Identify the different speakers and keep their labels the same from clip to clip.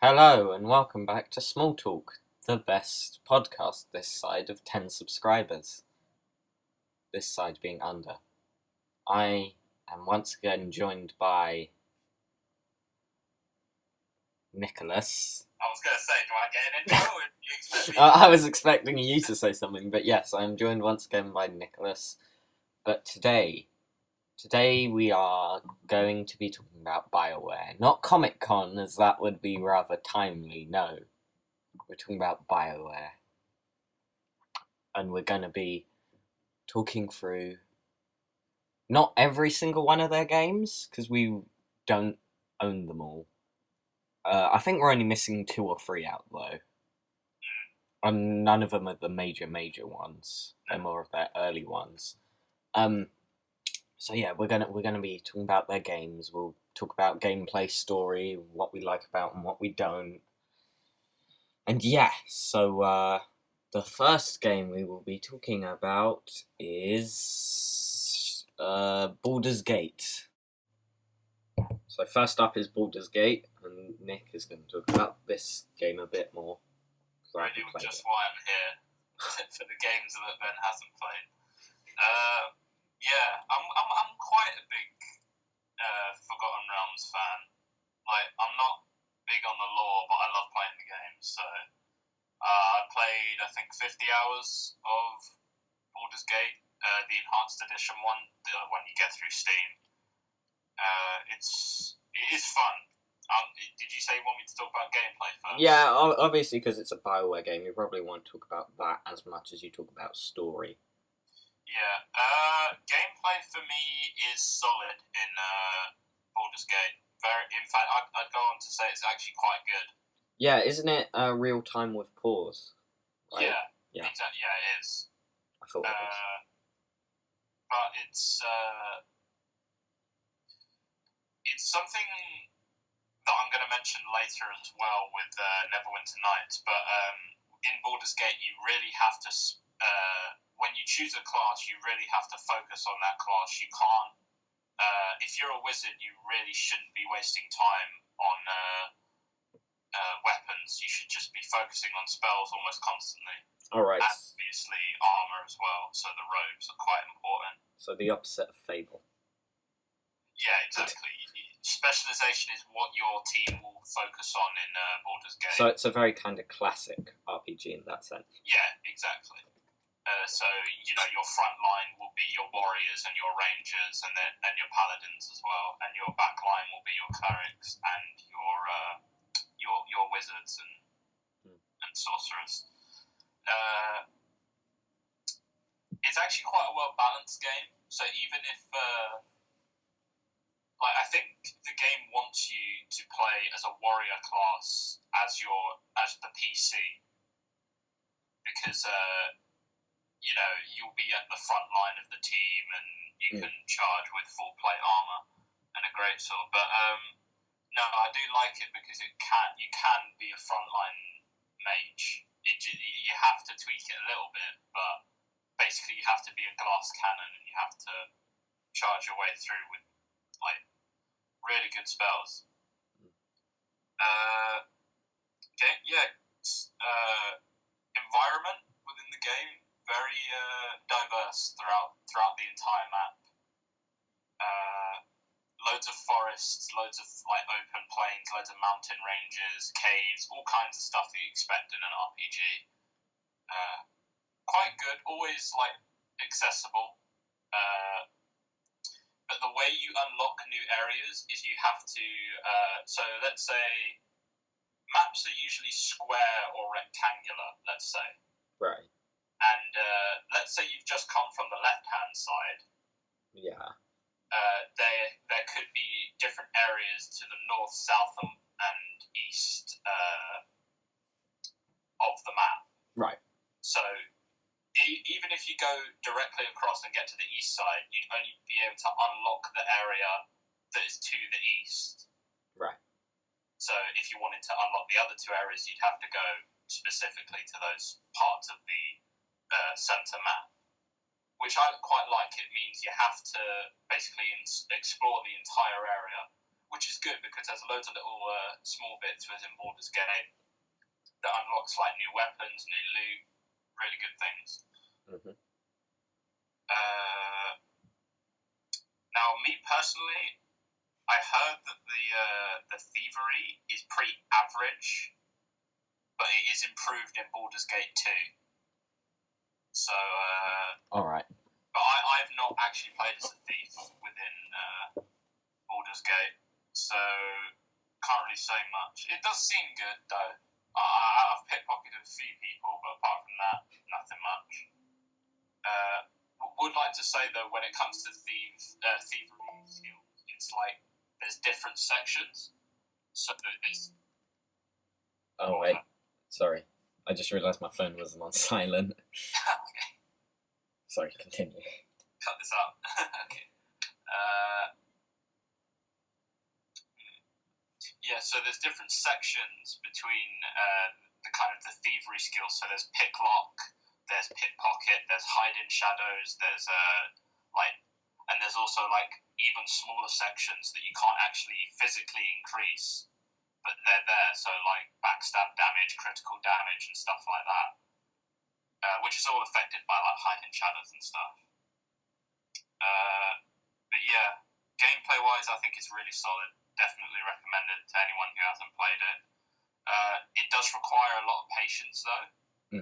Speaker 1: Hello and welcome back to Small Talk, the best podcast this side of 10 subscribers. This side being under. I am once again joined by Nicholas.
Speaker 2: I was going to say, do I get an intro? Or do you expect me
Speaker 1: I was expecting you to say something, but yes, I am joined once again by Nicholas. But today we are going to be talking about Bioware. Not Comic Con, as that would be rather timely, no. We're talking about Bioware. And we're going to be talking through not every single one of their games, because we don't own them all. I think we're only missing 2 or 3 out, though. And none of them are the major ones. They're more of their early ones. So yeah, we're gonna be talking about their games. We'll talk about gameplay, story, what we like about and what we don't. And yeah, so the first game we will be talking about is Baldur's Gate. So first up is Baldur's Gate, and Nick is going to talk about this game a bit more.
Speaker 2: really just why I'm here for the games that Ben hasn't played? Yeah, I'm quite a big Forgotten Realms fan. Like, I'm not big on the lore, but I love playing the game. So I played, I think, 50 hours of Baldur's Gate, the enhanced edition one, the one you get through Steam. It is fun. Did you say you want me to talk about gameplay first?
Speaker 1: Yeah, obviously, because it's a Bioware game, you probably won't talk about that as much as you talk about story.
Speaker 2: Yeah, gameplay for me is solid in Baldur's Gate. In fact, I'd go on to say it's actually quite good.
Speaker 1: Yeah, isn't it real time with pause? Right?
Speaker 2: Yeah. Exactly. Yeah, it is.
Speaker 1: I thought it was.
Speaker 2: But it's something that I'm going to mention later as well with Neverwinter Nights. But in Baldur's Gate, you really have to, when you choose a class, you really have to focus on that class. You can't, if you're a wizard, you really shouldn't be wasting time on weapons. You should just be focusing on spells almost constantly.
Speaker 1: Alright.
Speaker 2: And obviously armor as well, so the robes are quite important.
Speaker 1: So the opposite of Fable.
Speaker 2: Yeah, exactly. Specialization is what your team will focus on in Baldur's Gate.
Speaker 1: So it's a very kind of classic RPG in that sense.
Speaker 2: Yeah, exactly. So your front line will be your warriors and your rangers, and your paladins as well, and your back line will be your clerics and your wizards and sorcerers. It's actually quite a well balanced game. So even if I think the game wants you to play as a warrior class as the PC, because you'll be at the front line of the team and you can charge with full plate armor and a greatsword. But no, I do like it because you can be a frontline mage. You have to tweak it a little bit, but basically you have to be a glass cannon and you have to charge your way through with really good spells. Environment within the game very diverse throughout the entire map. Loads of forests, loads of open plains, loads of mountain ranges, caves, all kinds of stuff that you expect in an RPG. Quite good, always accessible. But the way you unlock new areas is you have to. So let's say maps are usually square or rectangular. Let's say.
Speaker 1: Right.
Speaker 2: And let's say you've just come from the left-hand side.
Speaker 1: Yeah.
Speaker 2: There could be different areas to the north, south, and east of the map.
Speaker 1: Right.
Speaker 2: So even if you go directly across and get to the east side, you'd only be able to unlock the area that is to the east.
Speaker 1: Right.
Speaker 2: So if you wanted to unlock the other 2 areas, you'd have to go specifically to those parts of the centre map, which I quite like. It means you have to basically explore the entire area, which is good because there's loads of little small bits within Baldur's Gate that unlocks like new weapons, new loot, really good things.
Speaker 1: Mm-hmm.
Speaker 2: Now, me personally, I heard that the thievery is pretty average, but it is improved in Baldur's Gate 2. So,
Speaker 1: all right.
Speaker 2: But I've not actually played as a thief within Baldur's Gate, so can't really say much. It does seem good though. I've pickpocketed a few people, but apart from that, nothing much. Would like to say though, when it comes to thievery skills, it's like there's different sections. So there's.
Speaker 1: Oh wait, sorry. I just realised my phone wasn't on silent.
Speaker 2: Okay.
Speaker 1: Sorry, continue.
Speaker 2: Cut this out. Okay. Yeah, so there's different sections between the kind of the thievery skills. So there's pick lock, there's pickpocket, there's hide in shadows, there's and there's also like even smaller sections that you can't actually physically increase, but they're there. So like backstab damage, critical damage, and stuff like that, which is all affected by like hide in shadows and stuff. But yeah, gameplay wise, I think it's really solid. Definitely recommend it to anyone who hasn't played it. It does require a lot of patience though.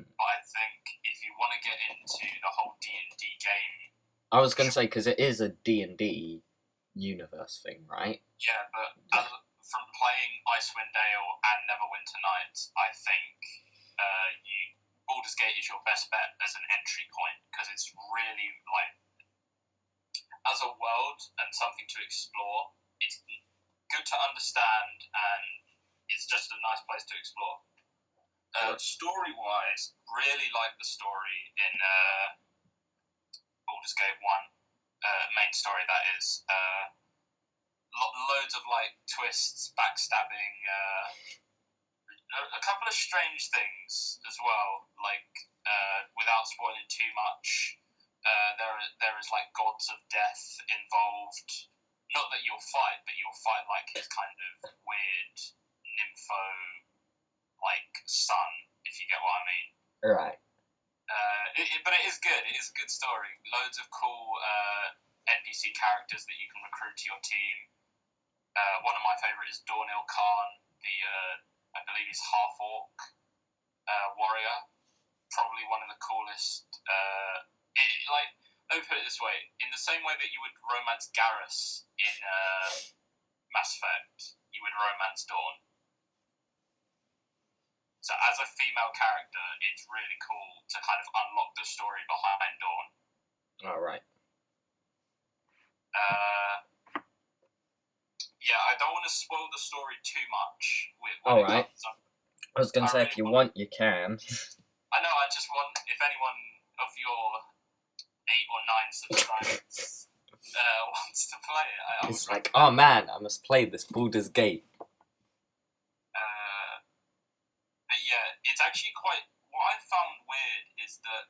Speaker 2: But I think if you want to get into the whole D&D game,
Speaker 1: I was going to say, because it is a D&D universe thing, right?
Speaker 2: Yeah, but from playing Icewind Dale and Neverwinter Nights, I think Baldur's Gate is your best bet as an entry point, because it's really like, as a world and something to explore, it's good to understand, and it's just a nice place to explore. Story-wise, really like the story in Baldur's Gate 1, main story that is. Loads of like twists, backstabbing, a couple of strange things as well, like without spoiling too much. There is like gods of death involved. Not that you'll fight, but you'll fight like his kind of weird nympho like son, if you get what I mean.
Speaker 1: Right.
Speaker 2: But it is good. It is a good story. Loads of cool NPC characters that you can recruit to your team. One of my favourite is Dornil Khan, I believe he's half-orc warrior. Probably one of the coolest. Let me put it this way. In the same way that you would romance Garrus in Mass Effect, you would romance Dawn. So as a female character, it's really cool to kind of unlock the story behind Dawn.
Speaker 1: All right.
Speaker 2: Yeah, I don't want to spoil the story too much.
Speaker 1: All right. I was going to say, if you want, you can.
Speaker 2: I know, I just want, if anyone of your 8 or 9 subscribers wants to play it.
Speaker 1: It's like, oh man, I must play this Baldur's Gate.
Speaker 2: But yeah, it's actually quite, what I found weird is that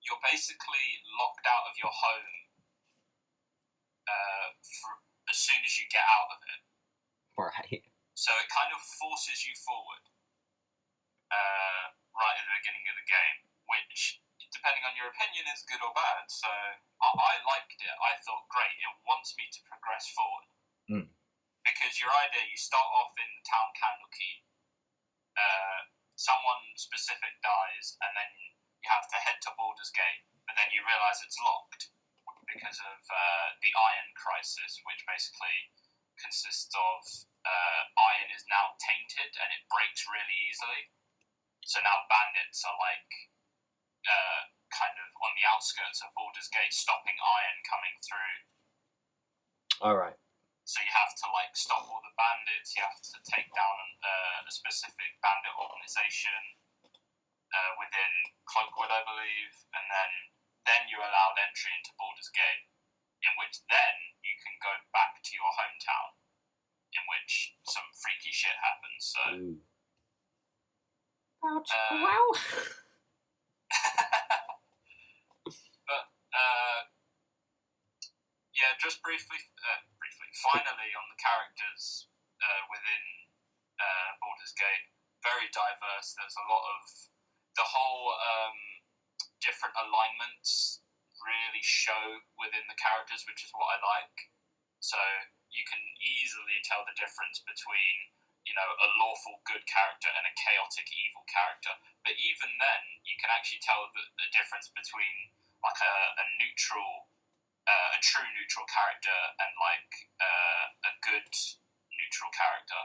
Speaker 2: you're basically locked out of your home for as soon as you get out of it.
Speaker 1: Right.
Speaker 2: So it kind of forces you forward right at the beginning of the game, which, depending on your opinion, is good or bad. So I liked it. I thought, great, it wants me to progress forward. Because your idea, you start off in the town Candlekeep, someone specific dies, and then you have to head to Baldur's Gate, but then you realise it's locked because of the iron crisis, which basically consists of iron is now tainted and it breaks really easily. So now bandits are like kind of on the outskirts of Baldur's Gate, stopping iron coming through.
Speaker 1: All right.
Speaker 2: So you have to like stop all the bandits. You have to take down a specific bandit organization within Cloakwood, I believe, and then you're allowed entry into Baldur's Gate, in which then you can go back to your hometown, in which some freaky shit happens. So.
Speaker 1: Well.
Speaker 2: But yeah, just briefly, finally, early on the characters within Baldur's Gate. Very diverse. There's a lot of the whole different alignments really show within the characters, which is what I like. So you can easily tell the difference between, you know, a lawful good character and a chaotic evil character. But even then, you can actually tell the difference between like a neutral, a true neutral character and like a good neutral character.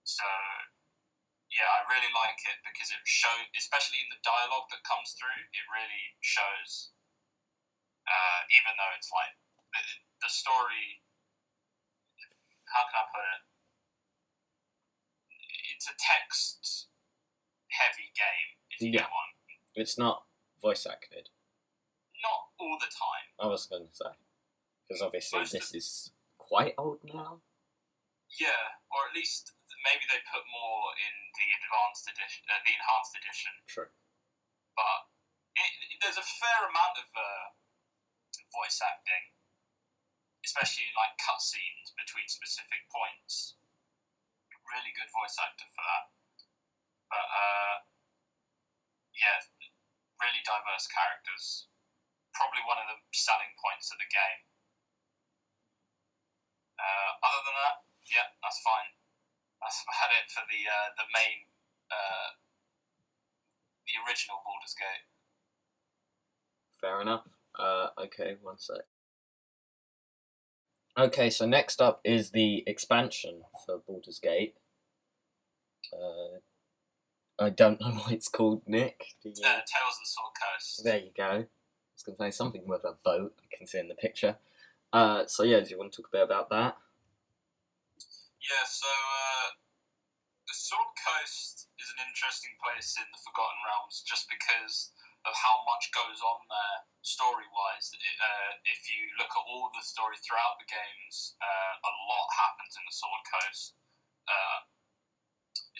Speaker 2: So yeah, I really like it because it shows, especially in the dialogue that comes through, it really shows. Even though it's like the story, how can I put it? It's a text-heavy game, if you get one.
Speaker 1: It's not voice acted.
Speaker 2: Not all the time.
Speaker 1: I was going to say, because obviously this is quite old now.
Speaker 2: Yeah, or at least maybe they put more in the advanced edition, the enhanced edition.
Speaker 1: True.
Speaker 2: But there's a fair amount of voice acting, especially in like cutscenes between specific points. Really good voice actor for that. But yeah, really diverse characters. Probably one of the selling points of the game. Other than that, yeah, that's fine. That's about it for the main, the original Baldur's Gate.
Speaker 1: Fair enough. Okay, one sec. Okay, so next up is the expansion for Baldur's Gate. I don't know what it's called, Nick. Do you?
Speaker 2: Tales of the Sword Coast.
Speaker 1: There you go. I was going to say something with a boat, I can see in the picture. So yeah, do you want to talk a bit about that?
Speaker 2: Yeah, so the Sword Coast is an interesting place in the Forgotten Realms just because of how much goes on there story-wise. If you look at all the story throughout the games, a lot happens in the Sword Coast,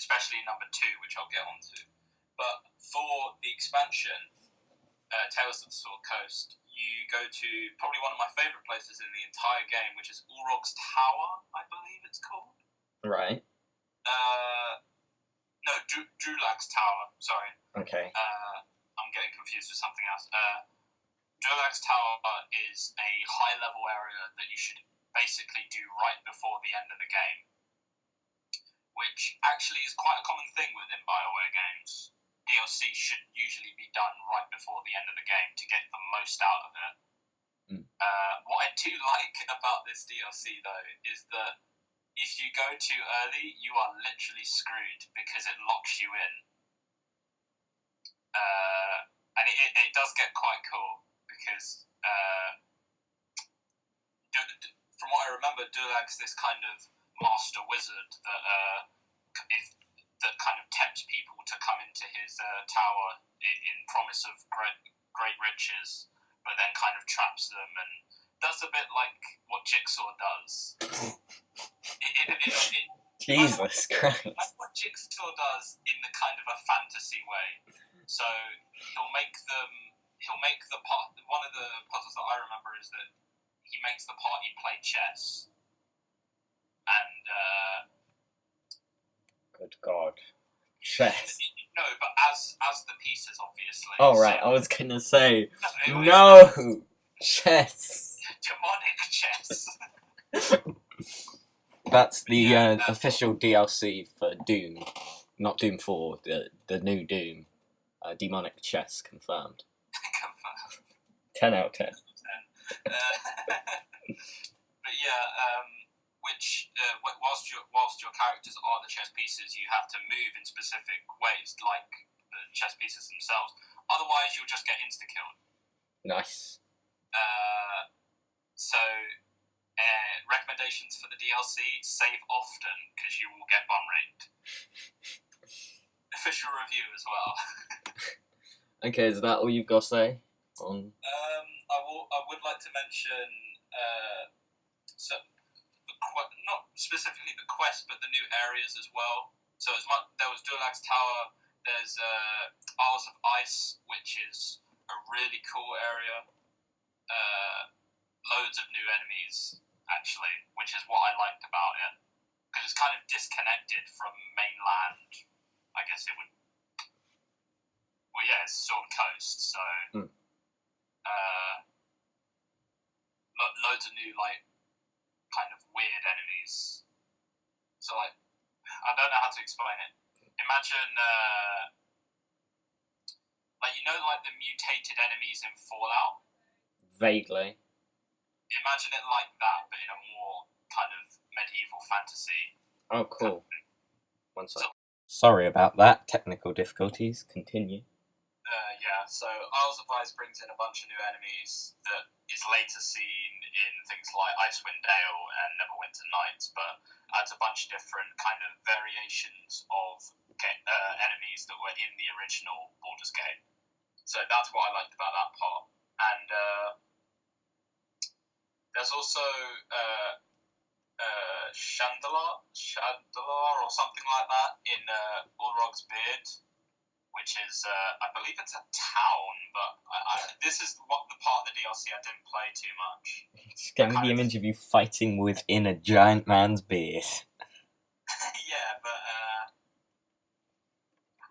Speaker 2: especially in number 2, which I'll get onto. But for the expansion, Tales of the Sword Coast, you go to probably one of my favourite places in the entire game, which is Ulrog's Tower, I believe it's called.
Speaker 1: Right.
Speaker 2: No, Drulag's Tower, sorry.
Speaker 1: Okay.
Speaker 2: I'm getting confused with something else. Drulag's Tower is a high-level area that you should basically do right before the end of the game, which actually is quite a common thing within Bioware games. DLC should usually be done right before the end of the game to get the most out of it. What I do like about this DLC, though, is that if you go too early, you are literally screwed because it locks you in. And it does get quite cool because from what I remember, Dulag's this kind of master wizard that kind of tempts people to come into his tower in promise of great riches, but then kind of traps them and does a bit like what Jigsaw does.
Speaker 1: Jesus Christ.
Speaker 2: Like what Jigsaw does in the kind of a fantasy way. So he'll make the part. One of the puzzles that I remember is that he makes the party play chess, and
Speaker 1: good God, chess.
Speaker 2: No, but as the pieces, obviously.
Speaker 1: Oh right, I was gonna say
Speaker 2: no,
Speaker 1: chess.
Speaker 2: Demonic chess.
Speaker 1: That's the official DLC for Doom, not Doom 4, the new Doom. Demonic chess confirmed. 10 out of 10.
Speaker 2: But yeah, whilst your characters are the chess pieces, you have to move in specific ways, like the chess pieces themselves. Otherwise, you'll just get insta-killed.
Speaker 1: Nice.
Speaker 2: So, recommendations for the DLC: save often because you will get bum raped. Official review as well.
Speaker 1: Okay, is that all you've got to say on?
Speaker 2: I would like to mention not specifically the quest, but the new areas as well. So there was Dulag's Tower. There's Isles of Ice, which is a really cool area. loads of new enemies, actually, which is what I liked about it. Because it's kind of disconnected from mainland. I guess it would. Well, yeah, it's sort of coast, so. Loads of new, like, kind of weird enemies. So, like, I don't know how to explain it. Imagine, like, you know, like the mutated enemies in Fallout?
Speaker 1: Vaguely.
Speaker 2: Imagine it like that, but in a more kind of medieval fantasy.
Speaker 1: Oh, cool.
Speaker 2: Kind of
Speaker 1: One sec. Sorry about that. Technical difficulties. Continue.
Speaker 2: Yeah, so Isles of Ice brings in a bunch of new enemies that is later seen in things like Icewind Dale and Neverwinter Nights, but adds a bunch of different kind of variations of enemies that were in the original Baldur's Gate. So that's what I liked about that part. And there's also Chandalar or something like that in Ulrog's Beard, which is, I believe it's a town, but this is the part of the DLC I didn't play too much.
Speaker 1: Just get me the image of you fighting within a giant man's beard.
Speaker 2: Yeah, but,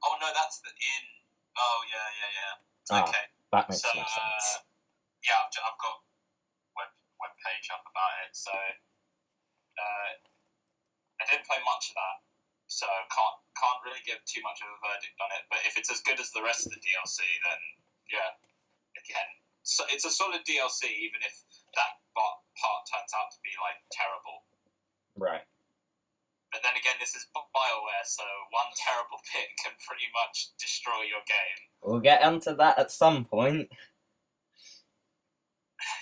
Speaker 2: oh no, that's the inn. Oh, yeah. Okay.
Speaker 1: That makes more sense.
Speaker 2: Yeah, I've got web page up about it, so, I didn't play much of that. So can't really give too much of a verdict on it. But if it's as good as the rest of the DLC, then yeah, again, so it's a solid DLC, even if that part turns out to be like terrible.
Speaker 1: Right.
Speaker 2: But then again, this is Bioware, so one terrible bit can pretty much destroy your game.
Speaker 1: We'll get onto that at some point.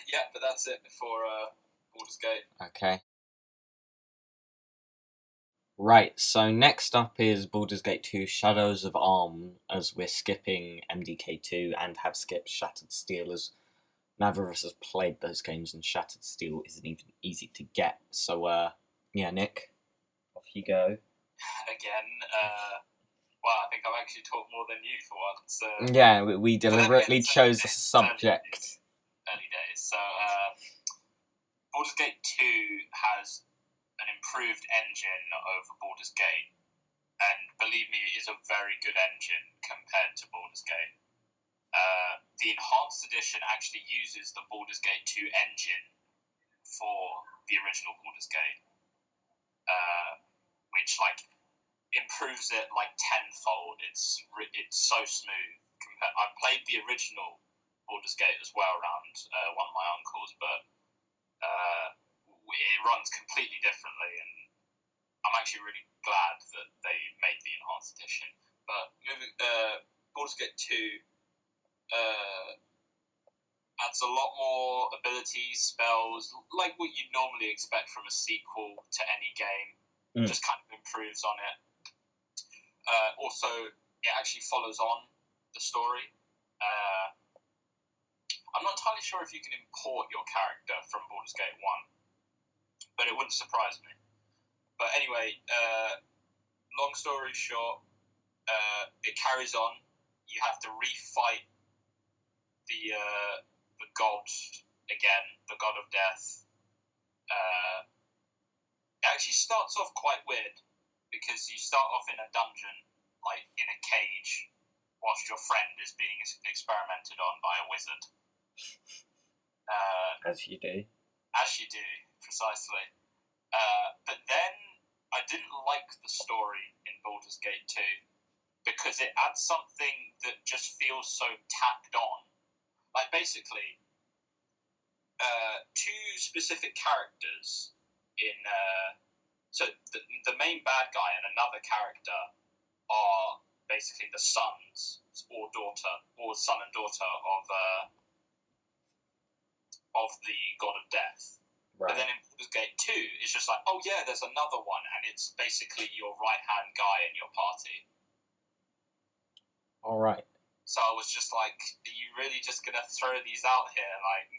Speaker 2: Yeah, but that's it before Baldur's Gate.
Speaker 1: Okay. Right, so next up is Baldur's Gate 2 Shadows of Arm, as we're skipping MDK2 and have skipped Shattered Steel, as neither of us has played those games, and Shattered Steel isn't even easy to get. So, yeah, Nick, off you go.
Speaker 2: Again, well, I think I've actually talked more than you for once.
Speaker 1: Yeah, we deliberately chose a subject.
Speaker 2: Early days. So, Baldur's Gate 2 has an improved engine over Baldur's Gate, and believe me, it is a very good engine compared to Baldur's Gate. The Enhanced Edition actually uses the Baldur's Gate 2 engine for the original Baldur's Gate, which like improves it like tenfold. It's so smooth. I played the original Baldur's Gate as well around one of my uncles, but it runs completely differently, and I'm actually really glad that they made the Enhanced Edition. But Baldur's Gate 2 adds a lot more abilities, spells, like what you'd normally expect from a sequel to any game. Just kind of improves on it. Also, it actually follows on the story. I'm not entirely sure if you can import your character from Baldur's Gate 1, but it wouldn't surprise me. But anyway, long story short, it carries on. You have to refight the god again, the god of death. It actually starts off quite weird, because you start off in a dungeon, like in a cage, whilst your friend is being experimented on by a wizard.
Speaker 1: As you do.
Speaker 2: As you do, precisely. But then I didn't like the story in Baldur's Gate 2 because it adds something that just feels so tacked on. Like, basically, two specific characters in... so the main bad guy and another character are basically the sons or daughter, or son and daughter of the God of Death. Right. But then in Baldur's Gate 2, it's just like, oh yeah, there's another one, and it's basically your right-hand guy in your party.
Speaker 1: Alright.
Speaker 2: So I was just like, are you really just going to throw these out here? Like,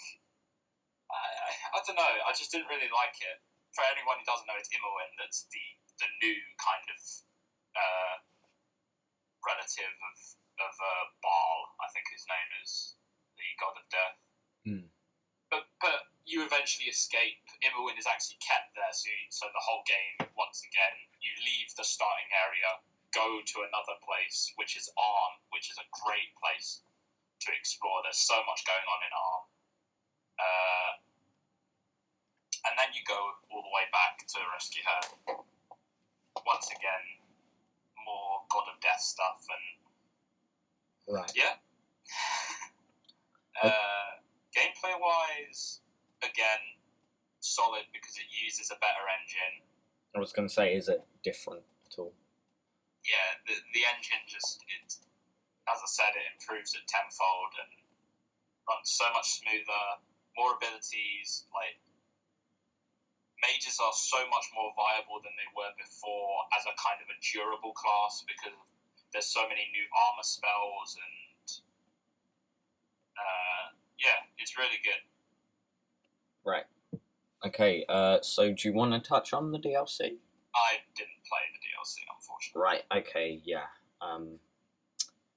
Speaker 2: I don't know, I just didn't really like it. For anyone who doesn't know, it's Imoen that's the new kind of relative of Baal, I think his name is, the God of Death. But you eventually escape. Immerwin is actually kept there, so the whole game, once again, you leave the starting area, go to another place, which is Arm, which is a great place to explore. There's so much going on in Arm. And then you go all the way back to rescue her. Once again, more God of Death stuff, and yeah. Gameplay-wise, again, solid because it uses a better engine.
Speaker 1: I was going to say, is it different at all?
Speaker 2: Yeah, the engine just, as I said, it improves it tenfold and runs so much smoother, more abilities, like, mages are so much more viable than they were before as a kind of a durable class because there's so many new armor spells and yeah, it's really good.
Speaker 1: Right. Okay, so do you want to touch on the DLC?
Speaker 2: I didn't play the DLC, unfortunately.
Speaker 1: Right, okay, yeah.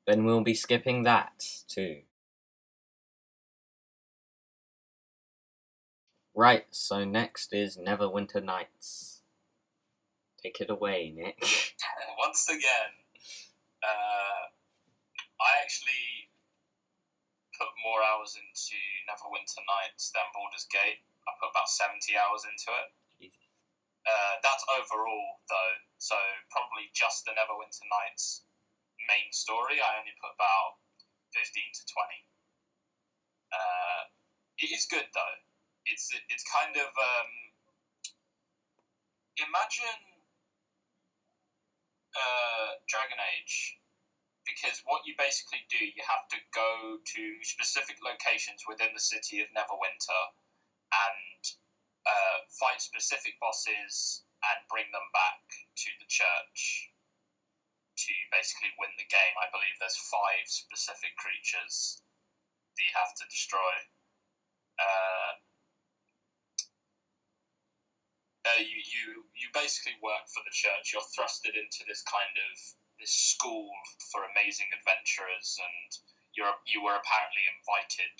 Speaker 1: Then we'll be skipping that, too. Right, so next is Neverwinter Nights. Take it away, Nick.
Speaker 2: Once again, I actually put more hours into Neverwinter Nights than Baldur's Gate. I put about 70 hours into it. That's overall, though, so probably just the Neverwinter Nights main story, I only put about 15 to 20. It is good, though. It's kind of... imagine Dragon Age, because what you basically do, you have to go to specific locations within the city of Neverwinter and fight specific bosses and bring them back to the church to basically win the game. I believe there's 5 specific creatures that you have to destroy. You basically work for the church. You're thrusted into this school for amazing adventurers, and you were apparently invited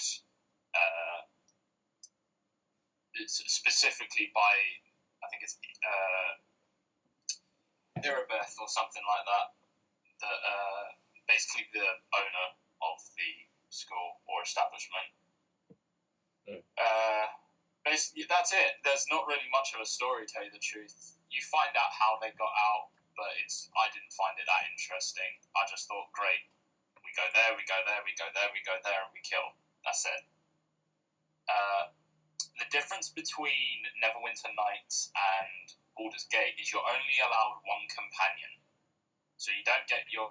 Speaker 2: specifically by, I think it's Irabeth or something like that. Basically the owner of the school or establishment. Basically, that's it. There's not really much of a story, to tell you the truth. You find out how they got out, but I didn't find it that interesting. I just thought, great, we go there, we go there, we go there, we go there, and we kill. That's it. The difference between Neverwinter Nights and Baldur's Gate is you're only allowed one companion. So you don't get your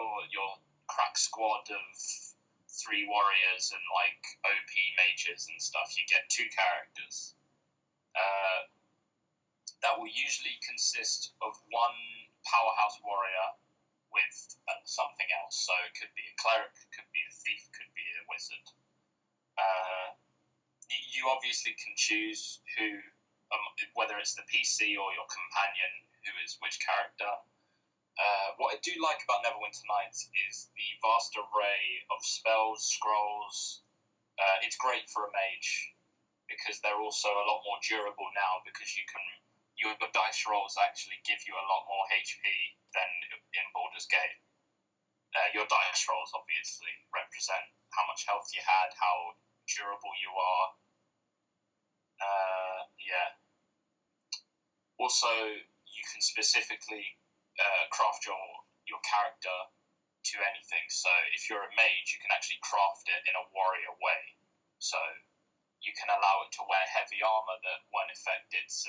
Speaker 2: crack squad of 3 warriors and like OP mages and stuff. You get 2 characters. That will usually consist of 1 powerhouse warrior with something else. So it could be a cleric, could be a thief, could be a wizard. You obviously can choose who, whether it's the PC or your companion, who is which character. What I do like about Neverwinter Nights is the vast array of spells, scrolls. It's great for a mage because they're also a lot more durable now because your dice rolls actually give you a lot more HP than in Baldur's Gate. Your dice rolls obviously represent how much health you had, how durable you are. Yeah. Also, you can specifically craft your character to anything. So if you're a mage, you can actually craft it in a warrior way. So you can allow it to wear heavy armor that won't affect its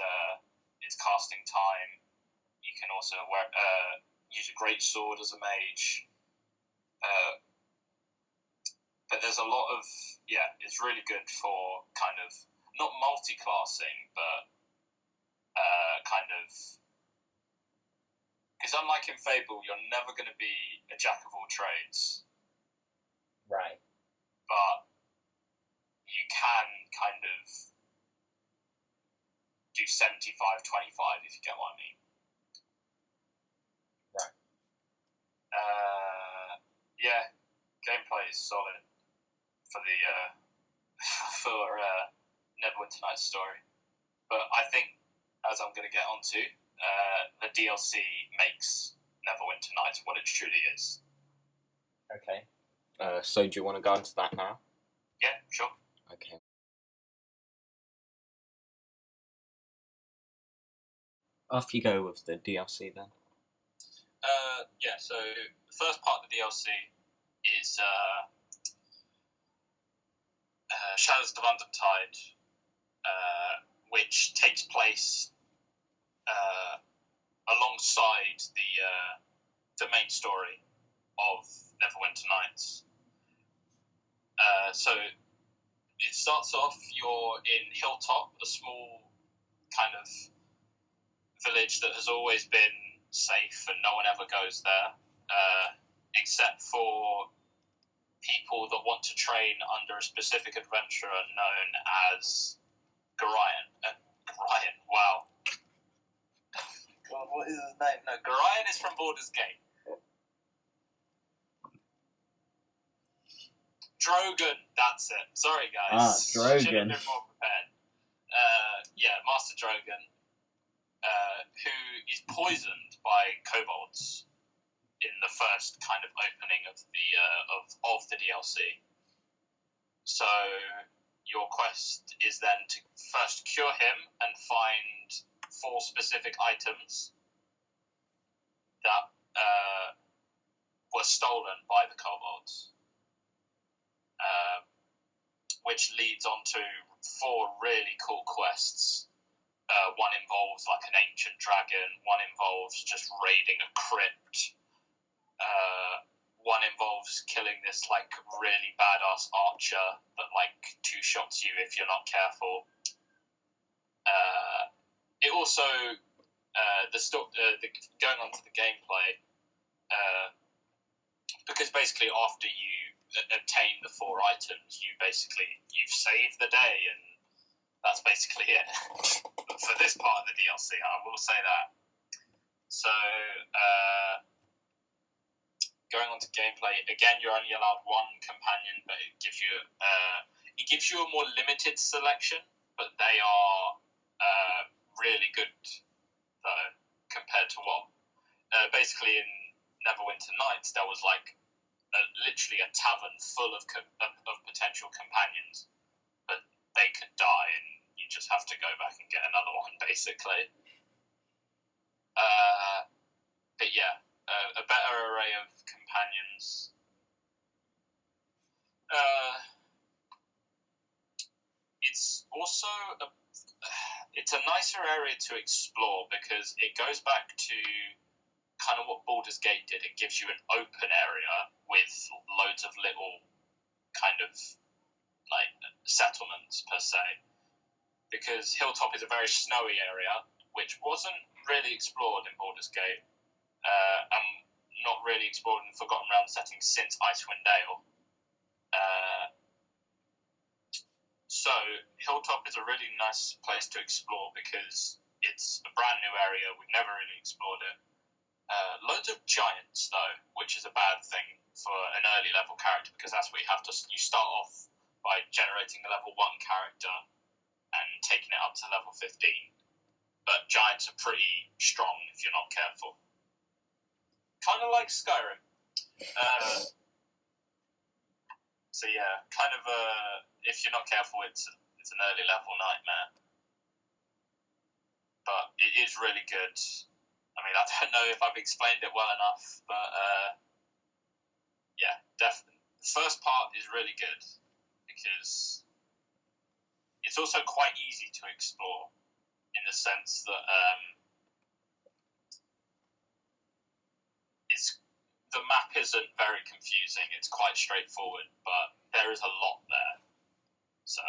Speaker 2: casting time. You can also use a great sword as a mage. But there's a lot of, it's really good for kind of, not multi-classing, but kind of, because unlike in Fable, you're never going to be a jack of all trades.
Speaker 1: Right.
Speaker 2: But you can kind of do 75-25, if you get what I mean.
Speaker 1: Right.
Speaker 2: Gameplay is solid for the Neverwinter Nights story. But I think, as I'm going to get onto, the DLC makes Neverwinter Nights what it truly is.
Speaker 1: Okay. So do you want to go into that now?
Speaker 2: Yeah, sure.
Speaker 1: Okay. Off you go with the DLC then.
Speaker 2: So the first part of the DLC is Shadows of Undertide, which takes place alongside the main story of Neverwinter Nights. So it starts off, you're in Hilltop, a small kind of village that has always been safe and no one ever goes there, except for people that want to train under a specific adventurer known as Gorion. Gorion, wow. God, what is his name? No, Gorion is from Baldur's Gate. Drogon, that's it. Sorry, guys.
Speaker 1: Drogon.
Speaker 2: Should have been more prepared. Master Drogon, who is poisoned by kobolds in the first kind of opening of the DLC. So your quest is then to first cure him and find 4 specific items that were stolen by the kobolds. Which leads on to 4 really cool quests. One involves like an ancient dragon, one involves just raiding a crypt, one involves killing this like really badass archer that like 2-shots you if you're not careful. It also, going on to the gameplay, because basically after you obtain the 4 items, you've saved the day, and that's basically it for this part of the DLC. I will say that. So, going on to gameplay again, you're only allowed 1 companion, but it gives you a more limited selection. But they are really good though compared to what basically in Neverwinter Nights there was like literally a tavern full of potential companions, but they could die and you just have to go back and get another one, basically. But yeah, a better array of companions. It's also it's a nicer area to explore because it goes back to kind of what Baldur's Gate did. It gives you an open area with loads of little kind of like settlements per se. Because Hilltop is a very snowy area, which wasn't really explored in Baldur's Gate, and not really explored in Forgotten Realms settings since Icewind Dale. So Hilltop is a really nice place to explore because it's a brand new area. We've never really explored it. Loads of giants, though, which is a bad thing for an early level character because that's where you start off by generating a level 1 character and taking it up to level 15. But giants are pretty strong if you're not careful. Kind of like Skyrim. So yeah, kind of if you're not careful, it's an early level nightmare. But it is really good. I mean, I don't know if I've explained it well enough, but yeah, definitely. The first part is really good because it's also quite easy to explore in the sense that the map isn't very confusing. It's quite straightforward, but there is a lot there. So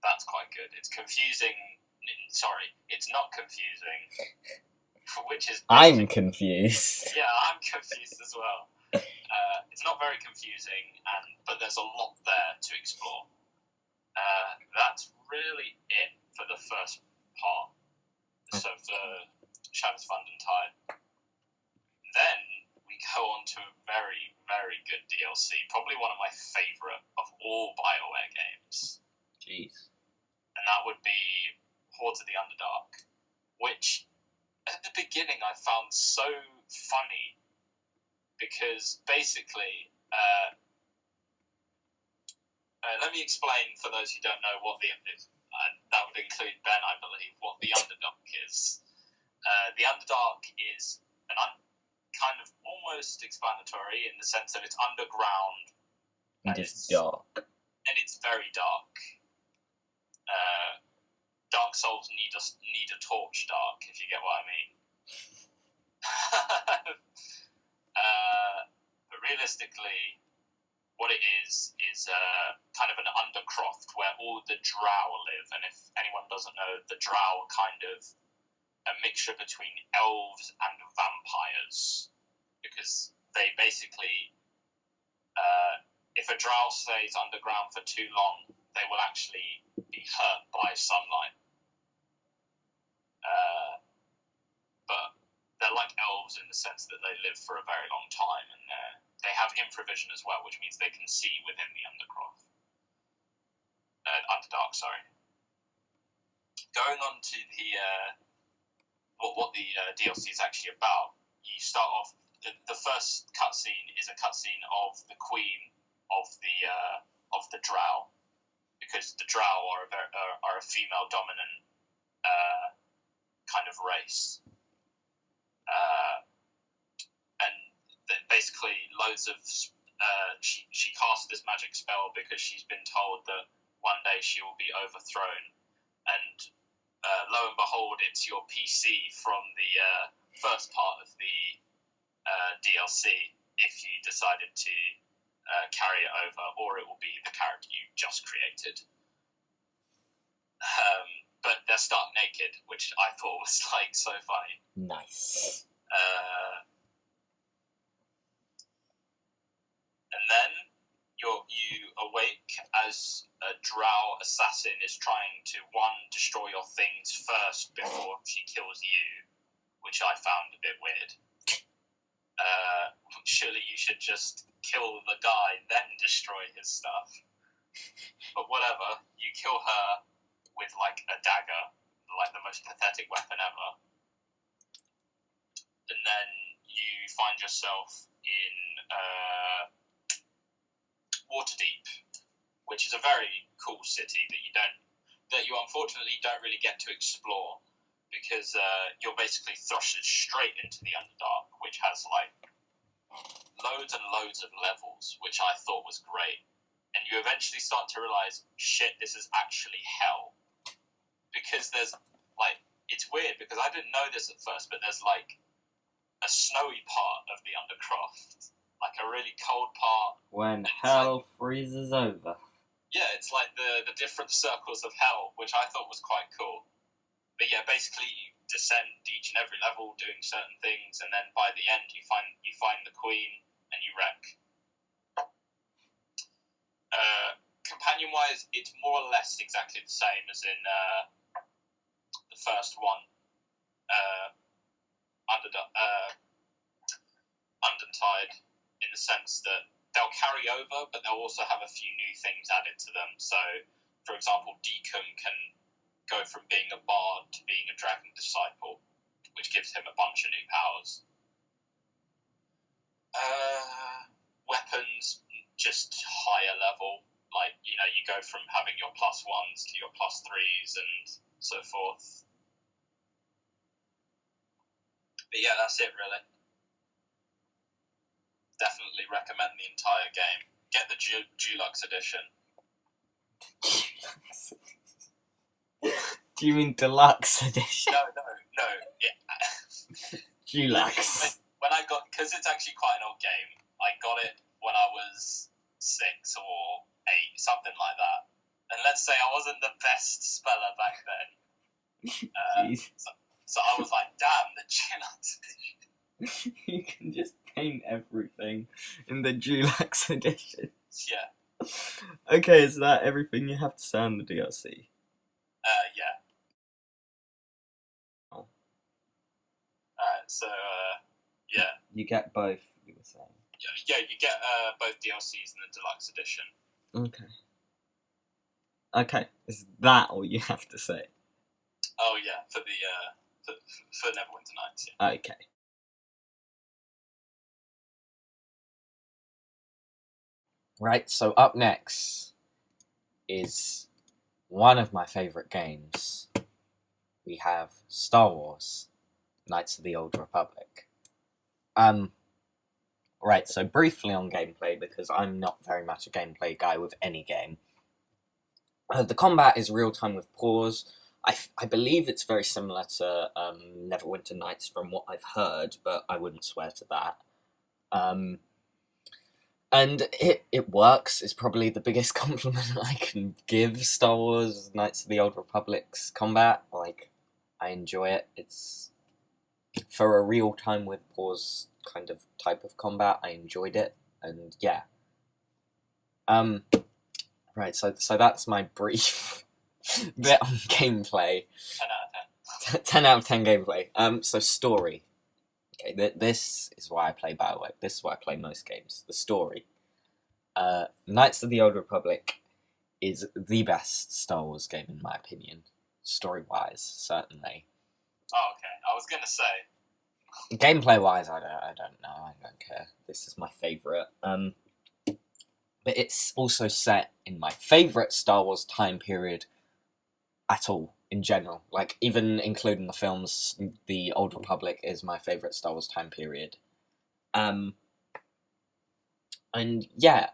Speaker 2: that's quite good. It's confusing. Sorry, it's not confusing. Which is
Speaker 1: I'm confused.
Speaker 2: Yeah, I'm confused as well. It's not very confusing, but there's a lot there to explore. That's really it for the first part. So for Shadows of Undertide. Then we go on to a very, very good DLC. Probably one of my favourite of all Bioware games.
Speaker 1: Jeez.
Speaker 2: Towards the Underdark, which at the beginning I found so funny because basically, let me explain for those who don't know what that would include Ben, I believe, what the Underdark is. The Underdark is kind of almost explanatory in the sense that it's underground.
Speaker 1: And it's dark.
Speaker 2: And it's very dark. Dark Souls need a torch dark, if you get what I mean. But realistically, what it is kind of an undercroft where all the drow live. And if anyone doesn't know, the drow are kind of a mixture between elves and vampires, because they basically, if a drow stays underground for too long, they will actually be hurt by sunlight. But they're like elves in the sense that they live for a very long time, and they have infravision as well, which means they can see within the Underdark. Sorry. Going on to the what the DLC is actually about. You start off. The first cutscene is a cutscene of the Queen of the Drow, because the Drow are a female dominant kind of race, and basically loads of she casts this magic spell because she's been told that one day she will be overthrown, and lo and behold, it's your PC from the first part of the DLC if you decided to carry it over, or it will be the character you just created. But they're stark naked, which I thought was like so funny.
Speaker 1: Nice.
Speaker 2: And then you awake as a drow assassin is trying to, one, destroy your things first before she kills you, which I found a bit weird. Surely you should just kill the guy, then destroy his stuff. But whatever, you kill her with like a dagger, like the most pathetic weapon ever. And then you find yourself in Waterdeep, which is a very cool city that you unfortunately don't really get to explore, because you're basically thrusted straight into the Underdark, which has like loads and loads of levels, which I thought was great. And you eventually start to realize, shit, this is actually hell. Because there's like, it's weird because I didn't know this at first, but there's like a snowy part of the Undercroft, like a really cold part.
Speaker 1: When hell freezes over.
Speaker 2: Yeah, it's like the different circles of hell, which I thought was quite cool. But yeah, basically you descend each and every level doing certain things, and then by the end you find the Queen and you wreck. Companion-wise, it's more or less exactly the same as in the first one, Undertide, in the sense that they'll carry over, but they'll also have a few new things added to them. So, for example, Deacon can go from being a bard to being a dragon disciple, which gives him a bunch of new powers. Weapons, just higher level. Like, you know, you go from having your +1s to your +3s and so forth. But yeah, that's it really. Definitely recommend the entire game. Get the Dulux edition.
Speaker 1: Do you mean deluxe edition?
Speaker 2: No. Yeah.
Speaker 1: Dulux.
Speaker 2: When I got, because it's actually quite an old game. I got it when I was 6 or 8, something like that. And let's say I wasn't the best speller back then. So I was like, damn, the Dulux edition.
Speaker 1: You can just paint everything in the Dulux edition.
Speaker 2: Yeah.
Speaker 1: Okay, is that everything you have to say on the DLC?
Speaker 2: Yeah.
Speaker 1: Oh.
Speaker 2: Alright, so, yeah.
Speaker 1: You get both, you were saying.
Speaker 2: Yeah, you get both DLCs in the Deluxe edition.
Speaker 1: Okay. Okay, is that all you have to say?
Speaker 2: Oh yeah, for the for Neverwinter Nights. Yeah.
Speaker 1: Okay. Right, so up next is one of my favourite games. We have Star Wars, Knights of the Old Republic. Right, so briefly on gameplay, because I'm not very much a gameplay guy with any game. The combat is real-time with pause. I believe it's very similar to Neverwinter Nights from what I've heard, but I wouldn't swear to that. And it works. It's probably the biggest compliment I can give Star Wars Knights of the Old Republic's combat. Like, I enjoy it. It's for a real time with pause kind of type of combat. I enjoyed it, and yeah. Right. So that's my brief bit on gameplay. 10 out of 10 gameplay. So story. Okay, this is why I play Bioware. This is why I play most games. The story. Knights of the Old Republic is the best Star Wars game in my opinion, story-wise, certainly.
Speaker 2: Oh, okay. I was gonna say.
Speaker 1: Gameplay-wise, I don't know. I don't care. This is my favorite. But it's also set in my favorite Star Wars time period at all, in general. Like, even including the films, the Old Republic is my favorite Star Wars time period. And yeah,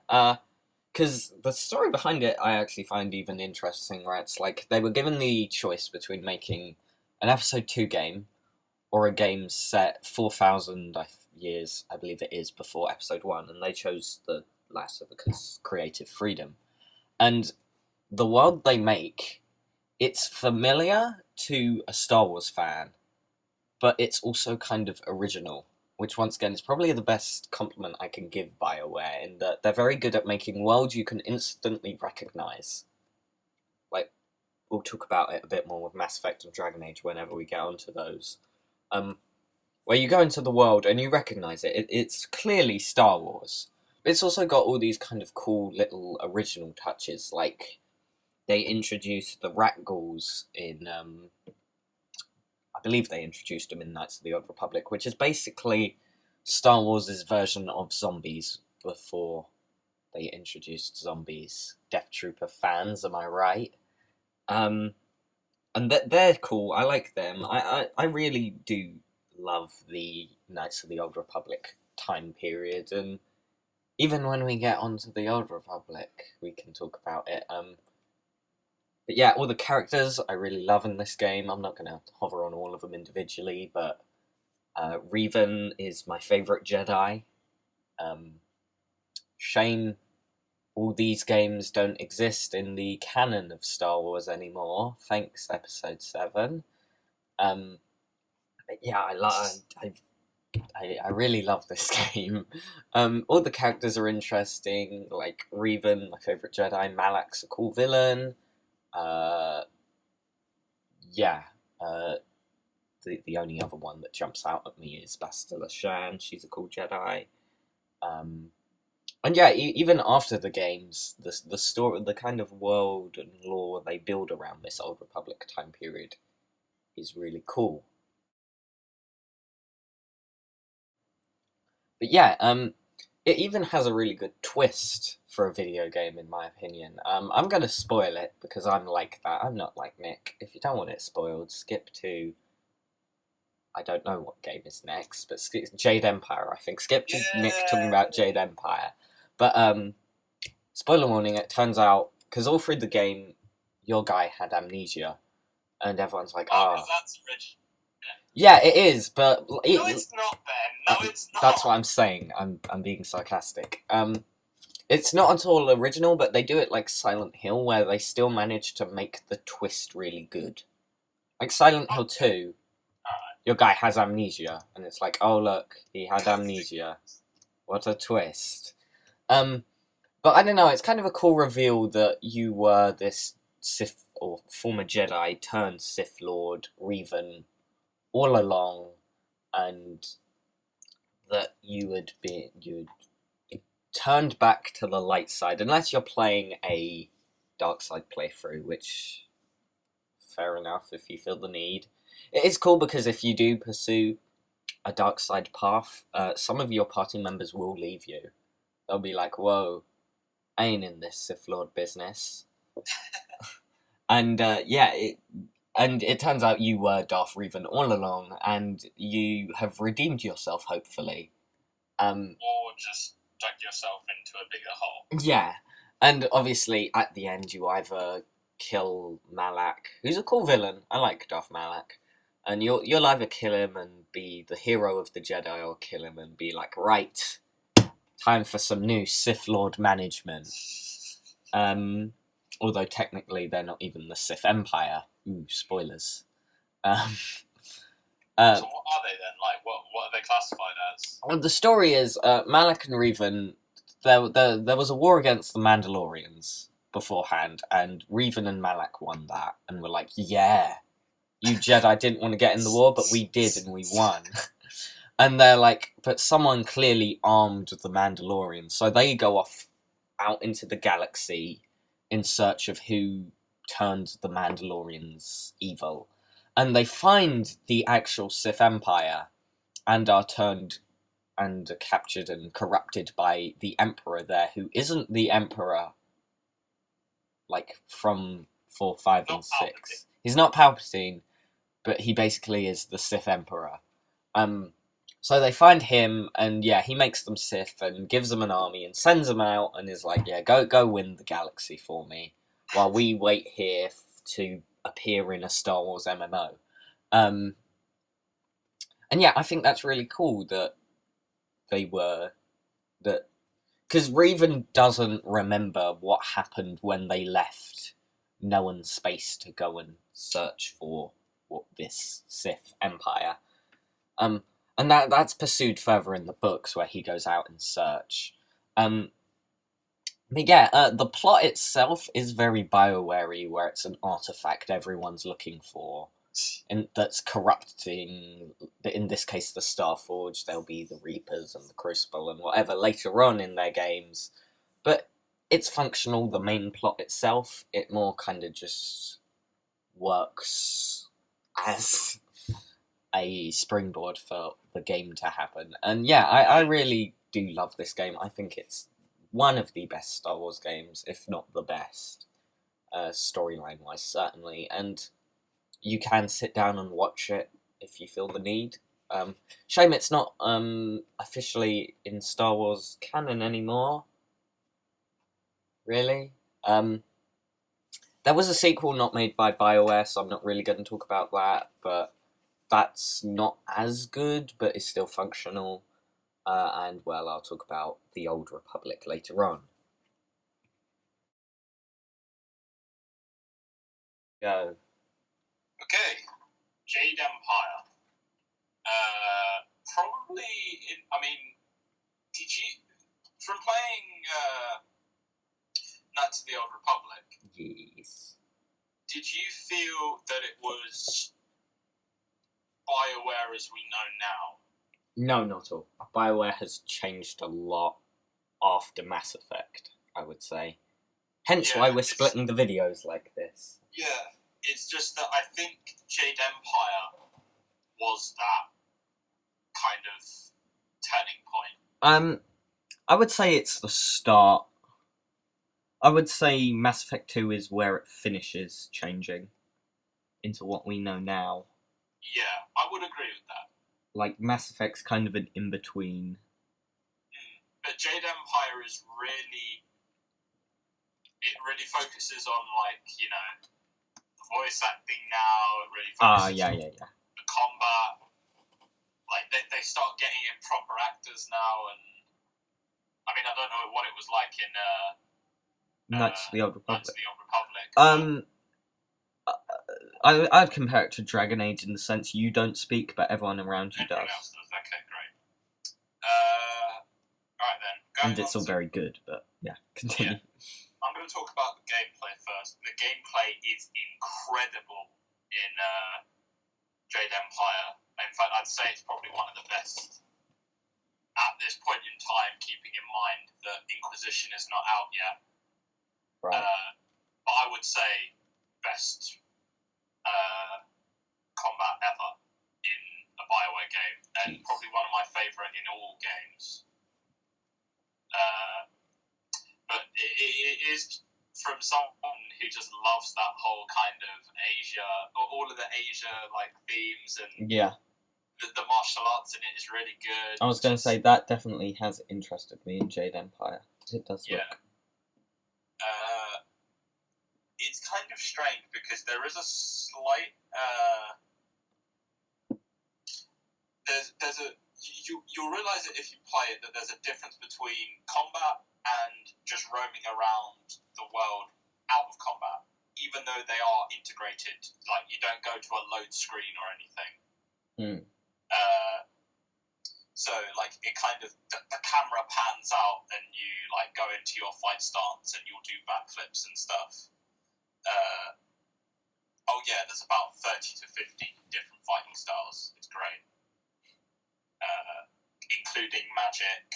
Speaker 1: because the story behind it I actually find even interesting, right? It's like they were given the choice between making an Episode 2 game or a game set 4,000 years, I believe it is, before Episode 1, and they chose the latter because creative freedom. And the world they make, it's familiar to a Star Wars fan, but it's also kind of original, which once again is probably the best compliment I can give Bioware, in that they're very good at making worlds you can instantly recognise. Like, we'll talk about it a bit more with Mass Effect and Dragon Age whenever we get onto those. Where you go into the world and you recognise it, it's clearly Star Wars. But it's also got all these kind of cool little original touches, like they introduced the rat ghouls in, I believe they introduced them in Knights of the Old Republic, which is basically Star Wars' version of zombies before they introduced zombies. Death Trooper fans, am I right? And they're cool. I like them. I really do love the Knights of the Old Republic time period, and even when we get onto the Old Republic, we can talk about it. But yeah, all the characters I really love in this game. I'm not going to hover on all of them individually, but Revan is my favourite Jedi. Shame all these games don't exist in the canon of Star Wars anymore. Thanks, Episode 7. But yeah, I really love this game. All the characters are interesting. Like Revan, my favourite Jedi. Malak's a cool villain. Yeah. The only other one that jumps out at me is Bastila Shan. She's a cool Jedi. And yeah, even after the games, the story, the kind of world and lore they build around this Old Republic time period is really cool. But yeah, it even has a really good twist for a video game, in my opinion. I'm going to spoil it because I'm like that. I'm not like Nick. If you don't want it spoiled, skip to... I don't know what game is next, but Jade Empire, I think. Skip to Nick talking about Jade Empire. But, spoiler warning, it turns out, because all through the game, your guy had amnesia, and everyone's like,
Speaker 2: that's rich.
Speaker 1: Yeah, it is, but...
Speaker 2: No, it's not, Ben. No, it's not.
Speaker 1: That's what I'm saying. I'm being sarcastic. It's not at all original, but they do it like Silent Hill, where they still manage to make the twist really good. Like Silent Hill 2, your guy has amnesia, and it's like, oh look, he had amnesia. What a twist. But I don't know, it's kind of a cool reveal that you were this Sith, or former Jedi turned Sith Lord, Revan, all along, and that you had turned back to the light side, unless you're playing a dark side playthrough, which fair enough if you feel the need. It is cool because if you do pursue a dark side path, some of your party members will leave you. They'll be like, whoa, I ain't in this Sith Lord business. And it turns out you were Darth Revan all along, and you have redeemed yourself, hopefully.
Speaker 2: Or just dug yourself into a bigger hole.
Speaker 1: Yeah, and obviously at the end you either kill Malak, who's a cool villain. I like Darth Malak. And you'll either kill him and be the hero of the Jedi, or kill him and be like, right, time for some new Sith Lord management. Although technically they're not even the Sith Empire. Ooh, spoilers.
Speaker 2: So what are they then? Like, what are they classified as?
Speaker 1: Well, the story is Malak and Revan. There was a war against the Mandalorians beforehand, and Revan and Malak won that, and were like, yeah, you Jedi didn't want to get in the war, but we did, and we won. And they're like, but someone clearly armed the Mandalorians, so they go off out into the galaxy in search of who turned the Mandalorians evil. And they find the actual Sith Empire and are turned and captured and corrupted by the Emperor there, who isn't the Emperor, like, from 4, 5, and 6.
Speaker 2: Palpatine.
Speaker 1: He's not Palpatine, but he basically is the Sith Emperor. So they find him, and yeah, he makes them Sith and gives them an army and sends them out and is like, yeah, go win the galaxy for me, while we wait here to appear in a Star Wars MMO. And yeah, I think that's really cool that because Revan doesn't remember what happened when they left no one's space to go and search for this Sith Empire. And that's pursued further in the books where he goes out and search. But yeah, the plot itself is very Bioware-y, where it's an artifact everyone's looking for, and that's corrupting, in this case, the Starforge. There'll be the Reapers and the Crucible and whatever later on in their games. But it's functional, the main plot itself. It more kind of just works as a springboard for the game to happen. And yeah, I really do love this game. I think it's one of the best Star Wars games, if not the best, storyline-wise, certainly. And you can sit down and watch it if you feel the need. Shame it's not officially in Star Wars canon anymore. Really? There was a sequel not made by Bioware, so I'm not really going to talk about that, but that's not as good, but is still functional. And, well, I'll talk about the Old Republic later on. Go.
Speaker 2: Okay, Jade Empire. Did you, from playing Knights of the Old Republic,
Speaker 1: Yes.
Speaker 2: did you feel that it was Bioware as we know now?
Speaker 1: No, not at all. Bioware has changed a lot after Mass Effect, I would say. Hence why we're splitting the videos like this.
Speaker 2: Yeah, it's just that I think Jade Empire was that kind of turning point.
Speaker 1: I would say it's the start. I would say Mass Effect 2 is where it finishes changing into what we know now.
Speaker 2: Yeah, I would agree with that.
Speaker 1: Like, Mass Effect's kind of an in-between.
Speaker 2: But Jade Empire is really... It really focuses on, like, you know, the voice acting now. It really focuses
Speaker 1: yeah.
Speaker 2: the combat. Like, they start getting in proper actors now, and... I mean, I don't know what it was like in...
Speaker 1: Knights of the Old Republic.
Speaker 2: Knights of the Old Republic.
Speaker 1: I'd compare it to Dragon Age in the sense you don't speak, but everyone around you
Speaker 2: Everyone
Speaker 1: does.
Speaker 2: else does. Okay, great. Alright then.
Speaker 1: And it's all very good, but yeah, continue.
Speaker 2: Yeah. I'm going to talk about the gameplay first. The gameplay is incredible in Jade Empire. In fact, I'd say it's probably one of the best at this point in time, keeping in mind that Inquisition is not out yet.
Speaker 1: Right.
Speaker 2: But I would say best combat ever in a Bioware game, and probably one of my favourite in all games. But it is from someone who just loves that whole kind of Asia, all of the Asia like themes, and the martial arts in it is really good.
Speaker 1: I was going to say that definitely has interested me in Jade Empire. It does look.
Speaker 2: It's kind of strange because there is a slight you'll realise it if you play it that there's a difference between combat and just roaming around the world out of combat, even though they are integrated. Like, you don't go to a load screen or anything. So, like, it kind of, the camera pans out and you, like, go into your fight stance and you'll do backflips and stuff. There's about 30 to 50 different fighting styles. It's great. Including magic,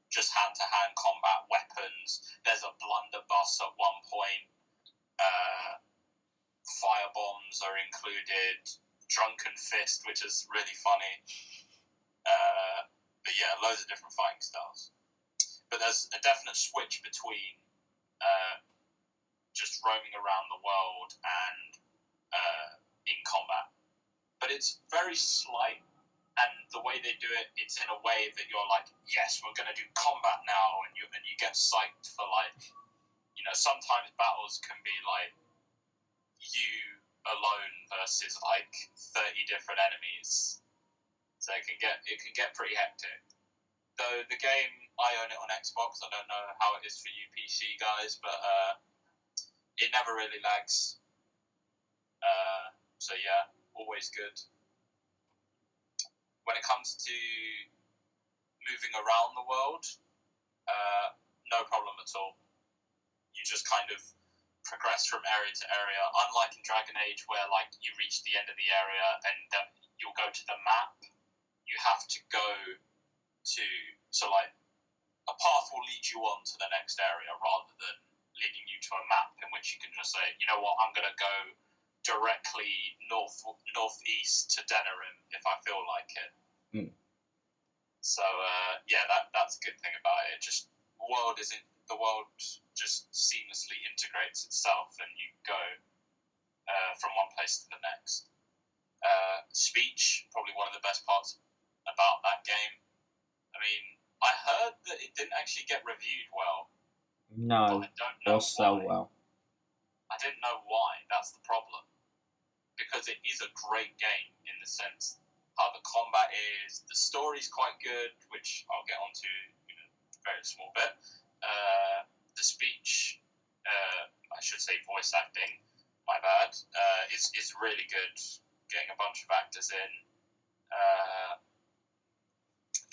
Speaker 2: just hand-to-hand combat, weapons. There's a blunderbuss at one point. Firebombs are included. Drunken fist, which is really funny. But yeah, loads of different fighting styles. But there's a definite switch between just roaming around the world and in combat. But it's very slight, and the way they do it, it's in a way that you're like, yes, we're going to do combat now, and you get psyched for, like, you know, sometimes battles can be like you alone versus like 30 different enemies. So it can get pretty hectic. Though the game, I own it on Xbox. I don't know how it is for you PC guys, but it never really lags. So yeah, always good. When it comes to moving around the world, no problem at all. You just kind of progress from area to area. Unlike in Dragon Age, where like you reach the end of the area and you'll go to the map, you have to go to, so like a path will lead you on to the next area rather than leading you to a map in which you can just say, you know what, I'm going to go directly northeast to Denerim if I feel like it. So that's a good thing about it. Just the world just seamlessly integrates itself, and you go from one place to the next. Speech, probably one of the best parts about that game. I mean, I heard that it didn't actually get reviewed well.
Speaker 1: No,
Speaker 2: but I don't know
Speaker 1: or sell
Speaker 2: why.
Speaker 1: well.
Speaker 2: I didn't know why. That's the problem. Because it is a great game in the sense how the combat is. The story's quite good, which I'll get onto in a very small bit. The speech, I should say voice acting, my bad, is really good. Getting a bunch of actors in.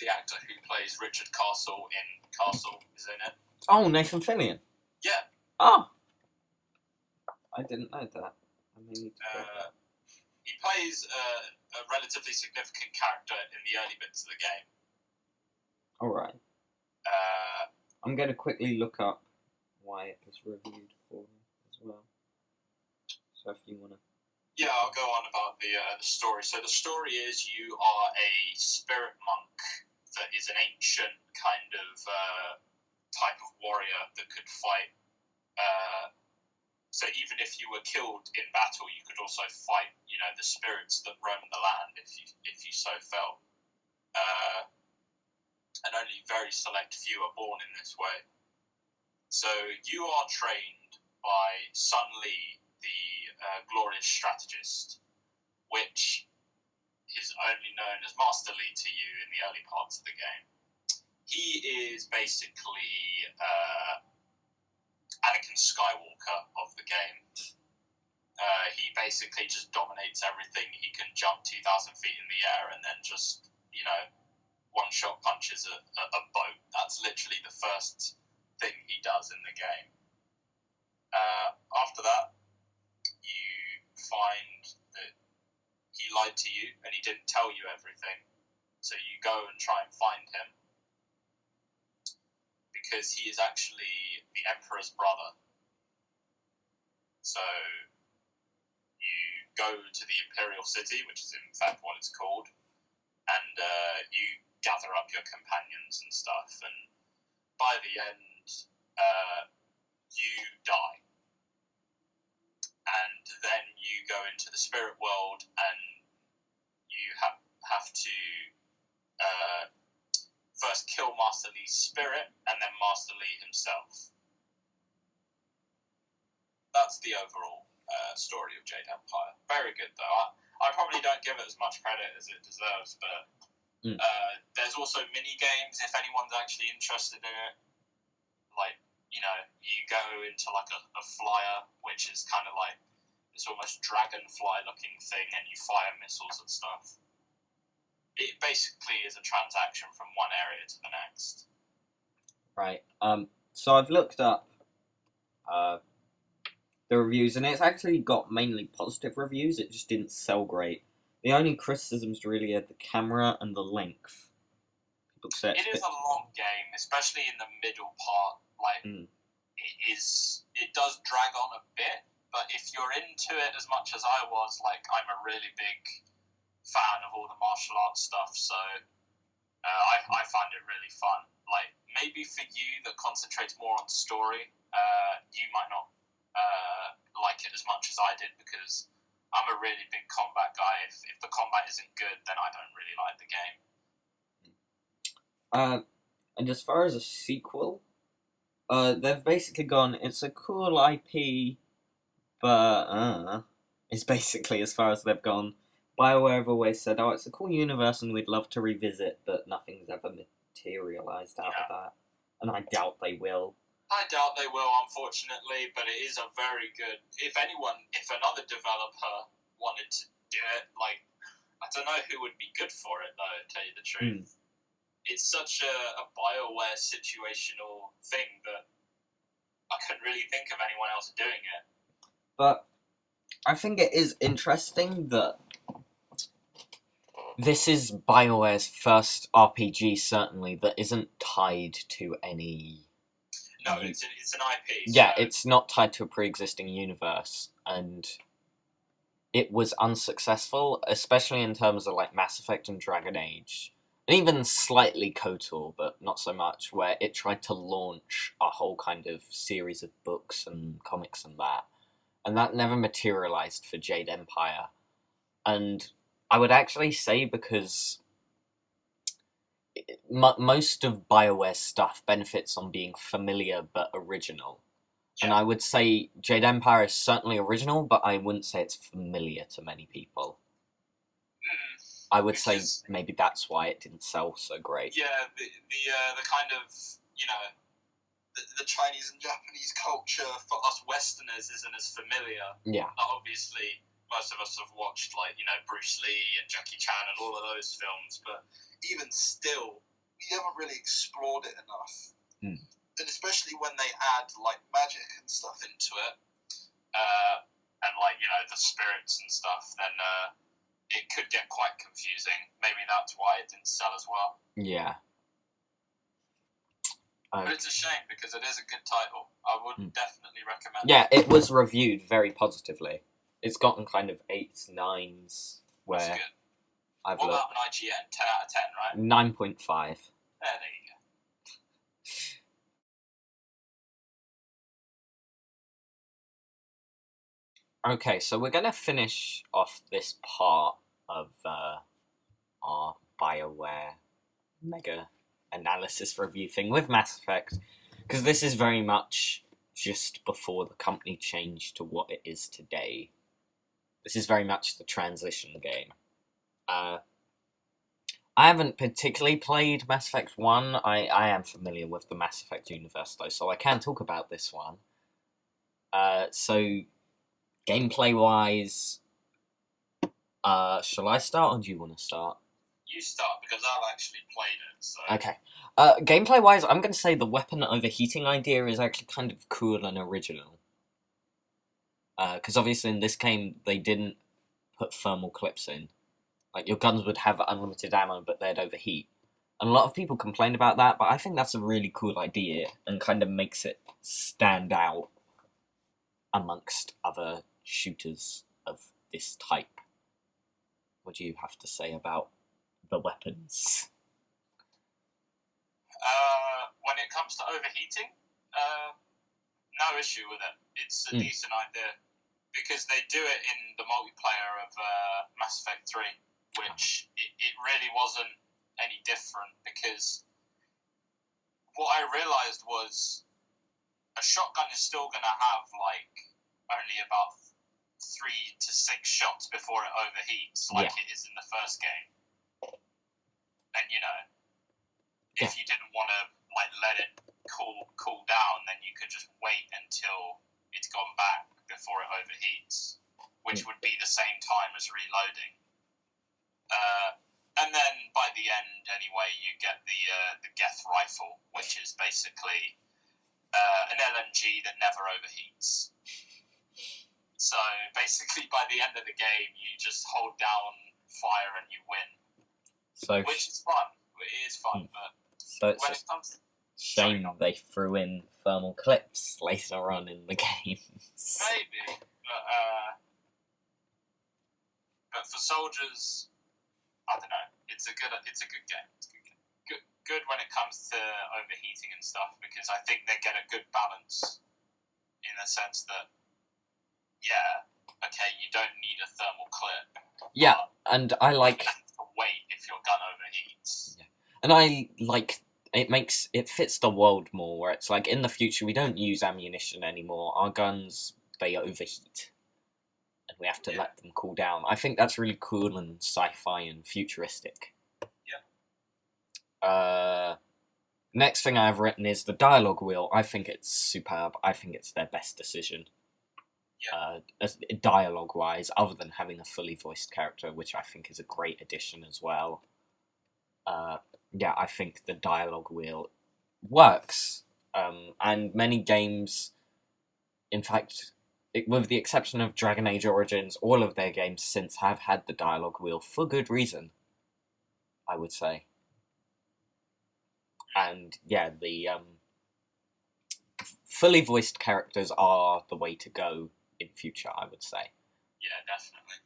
Speaker 2: The actor who plays Richard Castle in Castle is in it.
Speaker 1: Oh, Nathan Fillion.
Speaker 2: Yeah.
Speaker 1: Oh, I didn't know that.
Speaker 2: He plays a relatively significant character in the early bits of the game.
Speaker 1: All right. I'm going to quickly look up why it was reviewed for me as well. So if you want to.
Speaker 2: Yeah, I'll go on about the story. So the story is you are a spirit monk that is an ancient kind of type of warrior that could fight. So even if you were killed in battle, you could also fight, you know, the spirits that roam the land if you so felt. And only very select few are born in this way. So you are trained by Sun Li, the glorious strategist, which is only known as Master Li to you in the early parts of the game. He is basically Anakin Skywalker of the game. He basically just dominates everything. He can jump 2,000 feet in the air and then just, you know, one-shot punches a boat. That's literally the first thing he does in the game. After that, you find that he lied to you and he didn't tell you everything. So you go and try and find him, because he is actually the Emperor's brother. So you go to the Imperial City, which is in fact what it's called, and you gather up your companions and stuff, and by the end, you die. And then you go into the spirit world, and you have to first kill Master Lee's spirit, and then Master Lee himself. That's the overall story of Jade Empire. Very good, though. I probably don't give it as much credit as it deserves, but there's also mini games if anyone's actually interested in it. Like, you know, you go into like a flyer, which is kind of like this almost dragonfly looking thing, and you fire missiles and stuff. It basically is a transaction from one area to the next.
Speaker 1: Right. So I've looked up the reviews, and it's actually got mainly positive reviews. It just didn't sell great. The only criticisms really are the camera and the length. People say
Speaker 2: it is a long game, especially in the middle part. Like, it does drag on a bit, but if you're into it as much as I was, like, I'm a really big fan of all the martial arts stuff, so I found it really fun. Like, maybe for you that concentrates more on story, you might not like it as much as I did, because I'm a really big combat guy. If the combat isn't good, then I don't really like the game.
Speaker 1: And as far as a sequel, they've basically gone, it's a cool IP, but it's basically as far as they've gone. Bioware have always said, oh, it's a cool universe and we'd love to revisit, but nothing's ever materialised out of that. And I doubt they will.
Speaker 2: I doubt they will, unfortunately, but it is a very good... If another developer wanted to do it, like, I don't know who would be good for it, though, to tell you the truth. It's such a Bioware situational thing that I couldn't really think of anyone else doing it.
Speaker 1: But I think it is interesting that this is Bioware's first RPG, certainly, that isn't tied to any...
Speaker 2: No, it's an IP.
Speaker 1: Yeah, so... it's not tied to a pre-existing universe, and it was unsuccessful, especially in terms of like Mass Effect and Dragon Age, and even slightly KOTOR, but not so much, where it tried to launch a whole kind of series of books and comics and that never materialized for Jade Empire. And I would actually say, because most of BioWare's stuff benefits on being familiar but original. Yeah. And I would say Jade Empire is certainly original, but I wouldn't say it's familiar to many people. I would say maybe that's why it didn't sell so great.
Speaker 2: Yeah, the kind of, you know, the Chinese and Japanese culture for us Westerners isn't as familiar.
Speaker 1: Yeah.
Speaker 2: Obviously, most of us have watched, like, you know, Bruce Lee and Jackie Chan and all of those films, but even still, we haven't really explored it enough. And especially when they add, like, magic and stuff into it, and, like, you know, the spirits and stuff, then it could get quite confusing. Maybe that's why it didn't sell as well.
Speaker 1: Yeah.
Speaker 2: But it's a shame, because it is a good title. I would definitely recommend it.
Speaker 1: Yeah, it was reviewed very positively. It's gotten kind of 8s, 9s, where...
Speaker 2: That's good.
Speaker 1: What
Speaker 2: about an IGN? 10 out of 10, right?
Speaker 1: 9.5.
Speaker 2: There you
Speaker 1: go. Okay, so we're going to finish off this part of our BioWare mega analysis review thing with Mass Effect, because this is very much just before the company changed to what it is today. This is very much the transition game. I haven't particularly played Mass Effect 1. I am familiar with the Mass Effect universe, though, so I can talk about this one. So, gameplay-wise, shall I start, or do you want to start?
Speaker 2: You start, because I've actually played it, so...
Speaker 1: Okay. Gameplay-wise, I'm going to say the weapon overheating idea is actually kind of cool and original. Because obviously in this game, they didn't put thermal clips in. Like, your guns would have unlimited ammo, but they'd overheat. And a lot of people complained about that, but I think that's a really cool idea, and kind of makes it stand out amongst other shooters of this type. What do you have to say about the weapons?
Speaker 2: When it comes to overheating, no issue with it. It's a decent idea because they do it in the multiplayer of Mass Effect 3, which it really wasn't any different because what I realised was a shotgun is still going to have like only about 3 to 6 shots before it overheats, like it is in the first game. And if you didn't want to like let it cool down, then you could just wait until it's gone back before it overheats, which would be the same time as reloading. And then by the end, anyway, you get the Geth rifle, which is basically an LMG that never overheats. So basically, by the end of the game, you just hold down fire and you win. So which is fun. It is fun, but
Speaker 1: so it's when it comes to shame they threw in thermal clips later on in the games.
Speaker 2: Maybe, but for soldiers, I don't know. It's a good game. It's a good game. Good when it comes to overheating and stuff because I think they get a good balance in the sense that you don't need a thermal clip.
Speaker 1: Yeah, and I like
Speaker 2: to wait if your gun overheats.
Speaker 1: Yeah. And I like it fits the world more where it's like in the future we don't use ammunition anymore. Our guns, they overheat. And we have to let them cool down. I think that's really cool and sci-fi and futuristic. Yeah. Next thing I've written is the dialogue wheel. I think it's superb. I think it's their best decision. Yeah. Dialogue-wise, other than having a fully voiced character, which I think is a great addition as well. I think the dialogue wheel works. And many games, in fact, with the exception of Dragon Age Origins, all of their games since have had the dialogue wheel for good reason, I would say. And the fully voiced characters are the way to go in future, I would say.
Speaker 2: Yeah,
Speaker 1: definitely.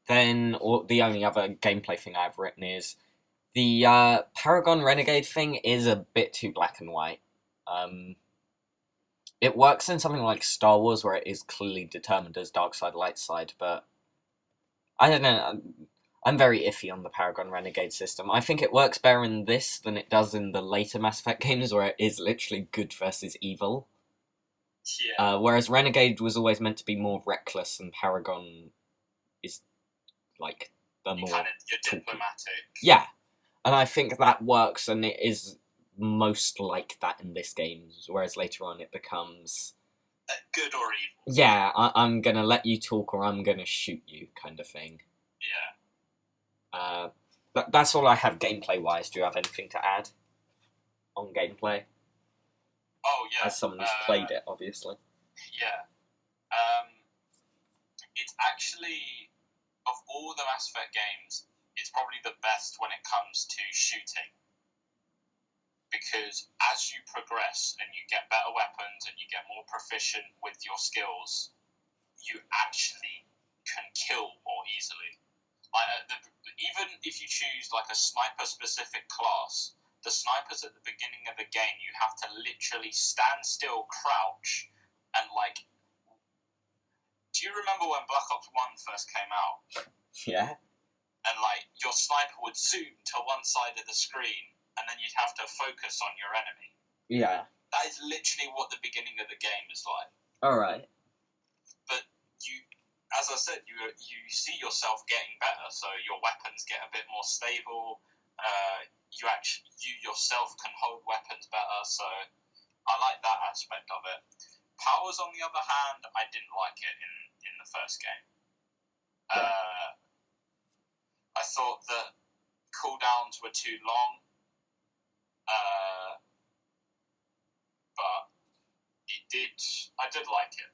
Speaker 1: Then the only other gameplay thing I've written is the Paragon Renegade thing is a bit too black and white. It works in something like Star Wars where it is clearly determined as dark side, light side, but I don't know. I'm very iffy on the Paragon Renegade system. I think it works better in this than it does in the later Mass Effect games where it is literally good versus evil.
Speaker 2: Yeah.
Speaker 1: Whereas Renegade was always meant to be more reckless and Paragon is like the more...
Speaker 2: You're diplomatic.
Speaker 1: Yeah. And I think that works and it is most like that in this game, whereas later on it becomes...
Speaker 2: good or evil.
Speaker 1: Yeah, I'm gonna let you talk or I'm gonna shoot you kind of thing.
Speaker 2: Yeah.
Speaker 1: That's all I have gameplay-wise. Do you have anything to add on gameplay?
Speaker 2: Oh, yeah.
Speaker 1: As someone who's played it, obviously.
Speaker 2: Yeah. It's actually, of all the Mass Effect games, it's probably the best when it comes to shooting. Because as you progress and you get better weapons and you get more proficient with your skills, you actually can kill more easily. Even if you choose like a sniper-specific class, the snipers at the beginning of the game, you have to literally stand still, crouch, and like... Do you remember when Black Ops 1 first came out?
Speaker 1: Yeah.
Speaker 2: And like your sniper would zoom to one side of the screen, and then you'd have to focus on your enemy.
Speaker 1: Yeah.
Speaker 2: That is literally what the beginning of the game is like.
Speaker 1: Alright.
Speaker 2: But you, as I said, you see yourself getting better, so your weapons get a bit more stable. You yourself can hold weapons better, so I like that aspect of it. Powers, on the other hand, I didn't like it in the first game.
Speaker 1: Yeah.
Speaker 2: I thought that cooldowns were too long. But I did like it.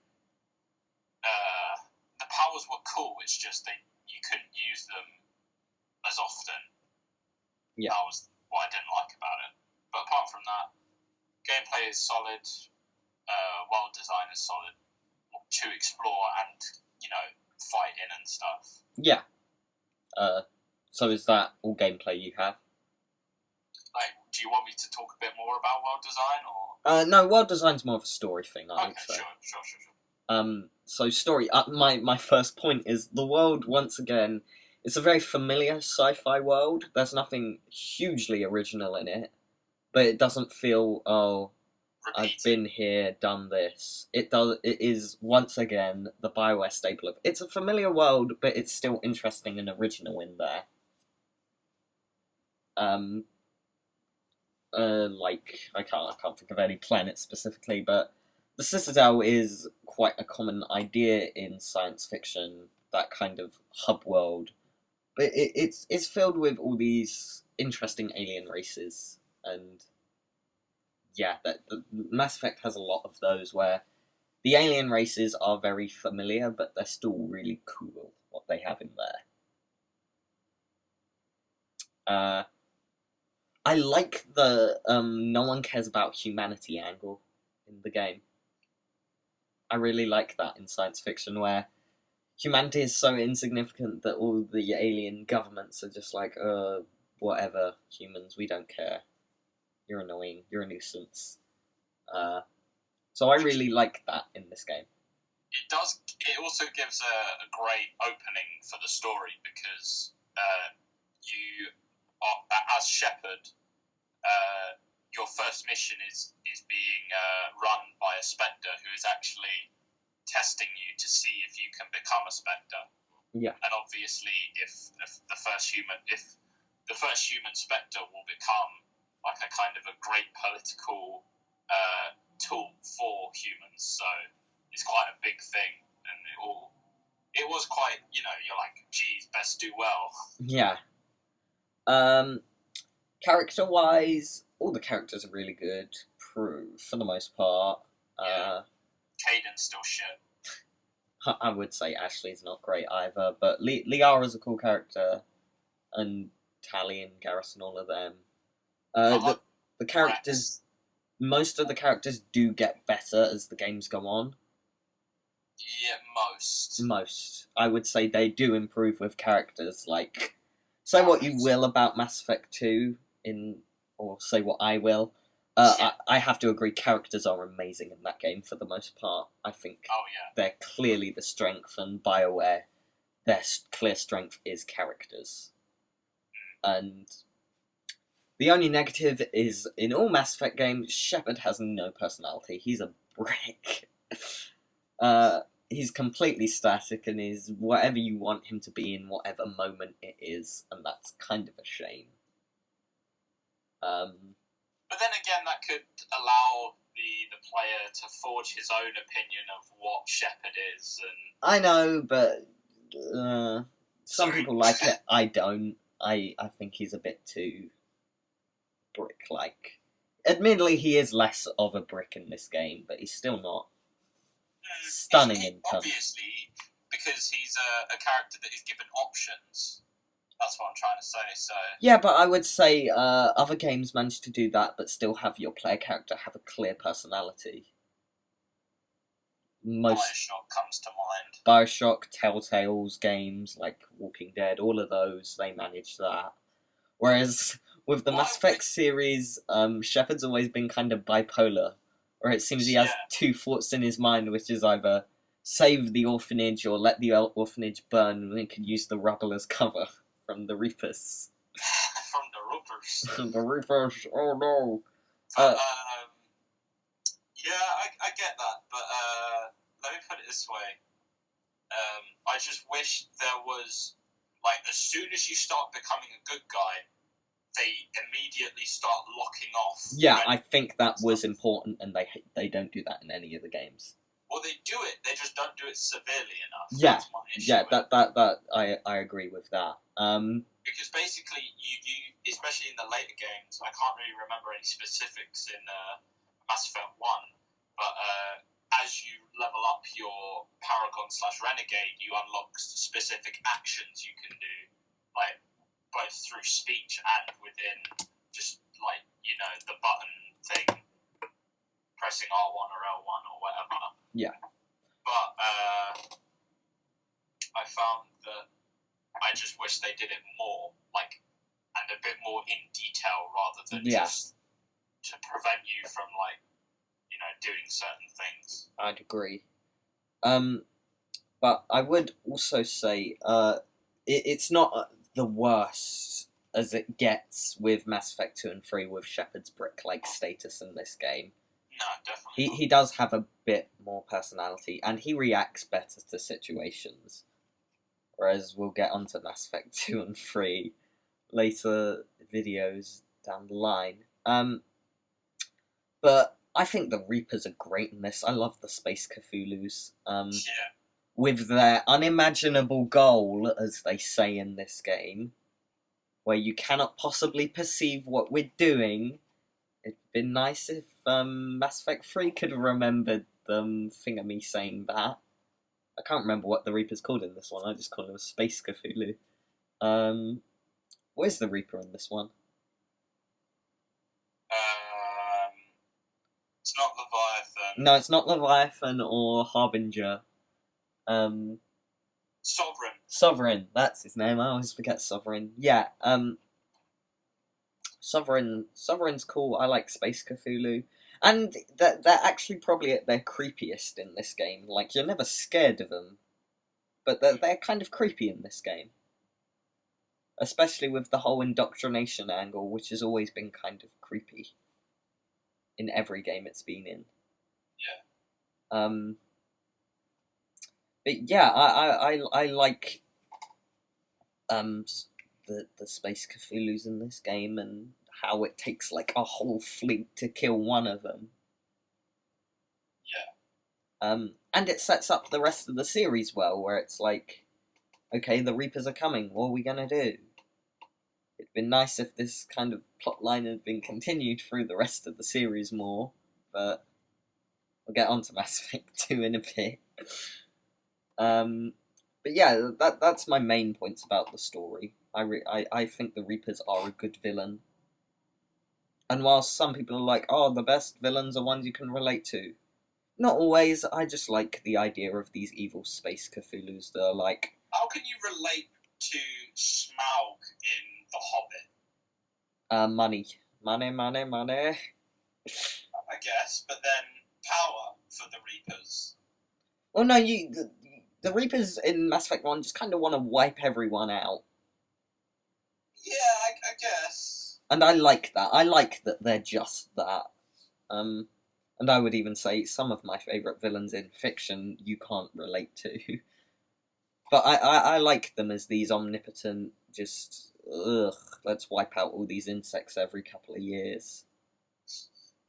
Speaker 2: The powers were cool, it's just that you couldn't use them as often.
Speaker 1: Yeah.
Speaker 2: That was what I didn't like about it. But apart from that, gameplay is solid, world design is solid. What to explore and, fighting and stuff.
Speaker 1: Yeah. So is that all gameplay you have?
Speaker 2: Like, do you want me to talk a bit more about world design, or?
Speaker 1: No, world design's more of a story thing, I would say.
Speaker 2: Sure.
Speaker 1: So story. My first point is the world. Once again, it's a very familiar sci-fi world. There's nothing hugely original in it, but it doesn't feel I've been here, done this. It does. It is once again the Bioware staple of. It's a familiar world, but it's still interesting and original in there. Like I can't think of any planet specifically, but the Citadel is quite a common idea in science fiction. That kind of hub world, but it's filled with all these interesting alien races, and yeah, the Mass Effect has a lot of those where the alien races are very familiar, but they're still really cool what they have in there. I like the no one cares about humanity angle in the game. I really like that in science fiction where humanity is so insignificant that all the alien governments are just like, whatever, humans, we don't care. You're annoying, you're a nuisance. So I really like that in this game.
Speaker 2: It also gives a great opening for the story because you are, as Shepard, your first mission is being run by a Spectre who is actually testing you to see if you can become a Spectre.
Speaker 1: Yeah.
Speaker 2: And obviously, if the first human Spectre will become like a kind of a great political tool for humans, so it's quite a big thing, and it was quite, you're like, geez, best do well.
Speaker 1: Yeah. Character-wise, all the characters are really good, for the most part.
Speaker 2: Yeah. Caden's still shit.
Speaker 1: I would say Ashley's not great either, but Liara's a cool character, and Tally and Garrison, all of them. The characters, most of the characters do get better as the games go on.
Speaker 2: Yeah, most.
Speaker 1: I would say they do improve with characters, like, say what you will about Mass Effect 2, or say what I will. I have to agree, characters are amazing in that game for the most part. I think they're clearly the strength, and Bioware, their clear strength is characters. And the only negative is, in all Mass Effect games, Shepard has no personality. He's a brick. He's completely static and is whatever you want him to be in whatever moment it is, and that's kind of a shame.
Speaker 2: But then again, that could allow the player to forge his own opinion of what Shepard is. And
Speaker 1: I know, but some people like it. I don't. I think he's a bit too brick-like. Admittedly, he is less of a brick in this game, but he's still not stunning in terms.
Speaker 2: Obviously, because he's a character that is given options. That's what I'm trying to say. So
Speaker 1: yeah, but I would say other games manage to do that, but still have your player character have a clear personality.
Speaker 2: Bioshock comes to mind.
Speaker 1: Bioshock, Telltale's games like Walking Dead, all of those, they manage that. Whereas with the Mass Effect series, Shepard's always been kind of bipolar, where it seems he has two thoughts in his mind, which is either save the orphanage or let the orphanage burn, and we can use the rubble as cover from the Reapers.
Speaker 2: From the Reapers.
Speaker 1: The Reapers, oh no.
Speaker 2: I get that, but let me put it this way. I just wish there was, like, as soon as you start becoming a good guy, they immediately start locking off.
Speaker 1: Yeah, I think that was important, and they don't do that in any of the games.
Speaker 2: Well, they do it. They just don't do it severely enough.
Speaker 1: Yeah,
Speaker 2: that's my issue
Speaker 1: that I agree with that.
Speaker 2: Because basically, you especially in the later games, I can't really remember any specifics in Mass Effect 1, but as you level up your Paragon/Renegade, you unlock specific actions you can do, like both through speech and within just like the button thing, pressing R1 or L1 or whatever.
Speaker 1: Yeah.
Speaker 2: but I found that I just wish they did it more, like, and a bit more in detail rather than just to prevent you from, like, you know, doing certain things.
Speaker 1: I'd agree. But I would also say it's not the worst as it gets with Mass Effect 2 and 3 with Shepard's brick-like status in this game.
Speaker 2: No, definitely
Speaker 1: He does have a bit more personality, and he reacts better to situations. Whereas we'll get onto Mass Effect 2 and 3 later videos down the line. But I think the Reapers are great in this. I love the Space Cthulhus. With their unimaginable goal, as they say in this game, where you cannot possibly perceive what we're doing. It'd been nice if Mass Effect 3 could have remembered them me saying that. I can't remember what the Reaper's called in this one. I just call him a Space Cthulhu. Where's the Reaper in this one?
Speaker 2: It's not Leviathan.
Speaker 1: No, it's not Leviathan or Harbinger.
Speaker 2: Sovereign.
Speaker 1: Sovereign, that's his name. I always forget Sovereign. Yeah, Sovereign's cool. I like Space Cthulhu. And they're actually probably at their creepiest in this game. Like, you're never scared of them. But they're kind of creepy in this game. Especially with the whole indoctrination angle, which has always been kind of creepy. In every game it's been in.
Speaker 2: Yeah.
Speaker 1: But yeah, I like the Space Cthulhus in this game, and how it takes like a whole fleet to kill one of them.
Speaker 2: Yeah.
Speaker 1: And it sets up the rest of the series well, where it's like, okay, the Reapers are coming, what are we gonna do? It'd been nice if this kind of plot line had been continued through the rest of the series more, but we'll get on to Mass Effect 2 in a bit. But yeah, that's my main points about the story. I think the Reapers are a good villain. And whilst some people are like, oh, the best villains are ones you can relate to, not always. I just like the idea of these evil Space Cthulhus that are like...
Speaker 2: How can you relate to Smaug in The Hobbit?
Speaker 1: Money. Money.
Speaker 2: I guess, but then power for the Reapers.
Speaker 1: Well, no, the Reapers in Mass Effect 1 just kind of want to wipe everyone out.
Speaker 2: Yeah, I guess.
Speaker 1: And I like that. I like that they're just that. And I would even say some of my favourite villains in fiction you can't relate to. But I like them as these omnipotent, just, let's wipe out all these insects every couple of years.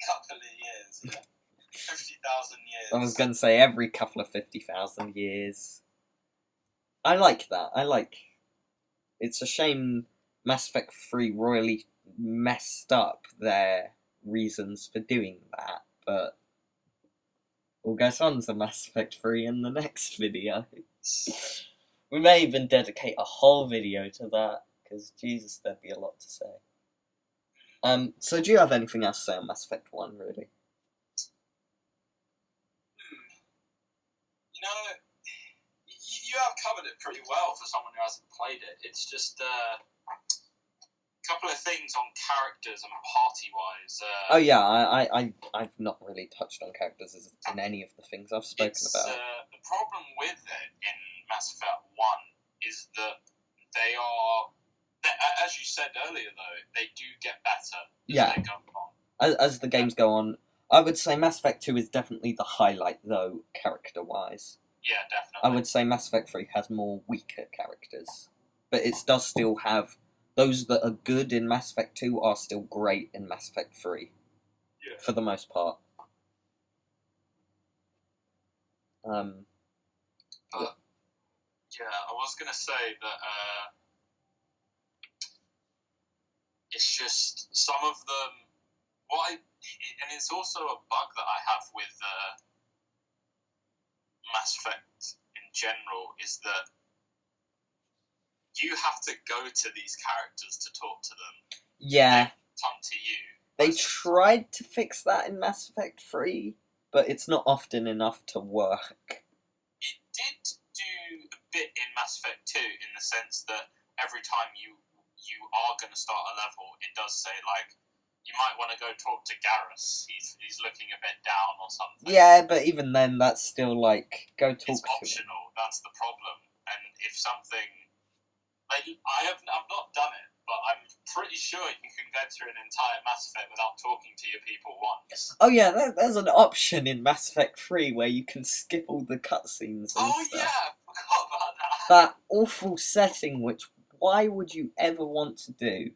Speaker 2: Couple of years, yeah. 50,000 years.
Speaker 1: I was going to say every couple of 50,000 years. I like that. It's a shame Mass Effect 3 royally messed up their reasons for doing that, but we'll get on to Mass Effect 3 in the next video. We may even dedicate a whole video to that, because Jesus, there'd be a lot to say. So do you have anything else to say on Mass Effect 1, really?
Speaker 2: You know, you have covered it pretty well for someone who hasn't played it. It's just a couple of things on characters and party-wise.
Speaker 1: Oh yeah, I've not really touched on characters in any of the things I've spoken about.
Speaker 2: The problem with it in Mass Effect 1 is that they are, as you said earlier though, they do get better as they go on.
Speaker 1: As the games go on, I would say Mass Effect 2 is definitely the highlight though, character-wise.
Speaker 2: Yeah, definitely.
Speaker 1: I would say Mass Effect 3 has more weaker characters. But it does still have... Those that are good in Mass Effect 2 are still great in Mass Effect 3.
Speaker 2: Yeah.
Speaker 1: For the most part.
Speaker 2: Yeah, I was going to say that it's just some of them... and it's also a bug that I have with Mass Effect in general, is that you have to go to these characters to talk to them.
Speaker 1: Yeah.
Speaker 2: They come to you.
Speaker 1: They tried to fix that in Mass Effect 3, but it's not often enough to work.
Speaker 2: did do a bit in Mass Effect 2 in the sense that every time you are going to start a level, it does say, like, you might want to go talk to Garrus. He's looking a bit down or something.
Speaker 1: Yeah, but even then, that's still, like, go talk to him.
Speaker 2: It's optional, that's the problem. And if something... Like, I've not done it, but I'm pretty sure you can go through an entire Mass Effect without talking to your people once.
Speaker 1: Oh yeah, there's an option in Mass Effect 3 where you can skip all the cutscenes and stuff.
Speaker 2: Yeah, I forgot about that.
Speaker 1: That awful setting, which why would you ever want to do?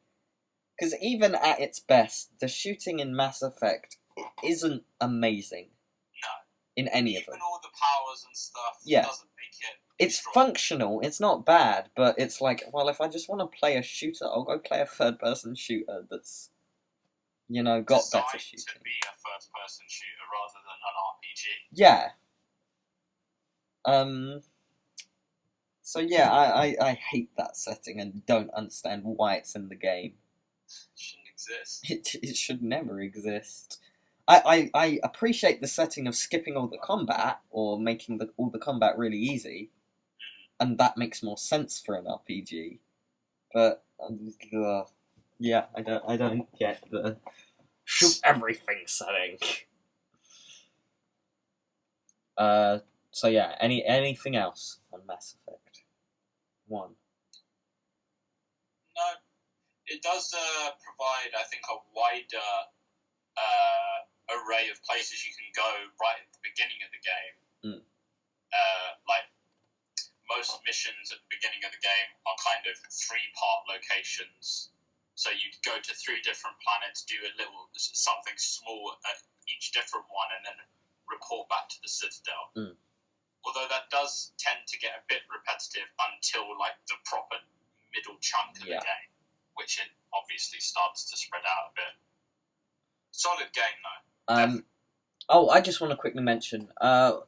Speaker 1: Because even at its best, the shooting in Mass Effect isn't amazing.
Speaker 2: No.
Speaker 1: In any of them.
Speaker 2: Even all the powers and stuff
Speaker 1: Yeah.
Speaker 2: doesn't make it...
Speaker 1: It's functional, it's not bad, but it's like, well, if I just want to play a shooter, I'll go play a third-person shooter that's, you know, got
Speaker 2: designed
Speaker 1: better shooting.
Speaker 2: to be a first-person shooter rather than an RPG.
Speaker 1: Yeah. So yeah, I hate that setting and don't understand why it's in the game.
Speaker 2: It shouldn't exist.
Speaker 1: It should never exist. I appreciate the setting of skipping all the combat or making all the combat really easy, and that makes more sense for an RPG. But yeah, I don't get the shoot everything setting. So yeah, anything else on Mass Effect 1?
Speaker 2: No, it does provide, I think, a wider array of places you can go right at the beginning of the game. Like, most missions at the beginning of the game are kind of 3-part locations. So you'd go to 3 different planets, do a little something small at each different one, and then report back to the Citadel. Although that does tend to get a bit repetitive until, like, the proper middle chunk of the game, which it obviously starts to spread out a bit. Solid game, though.
Speaker 1: Oh, I just want to quickly mention the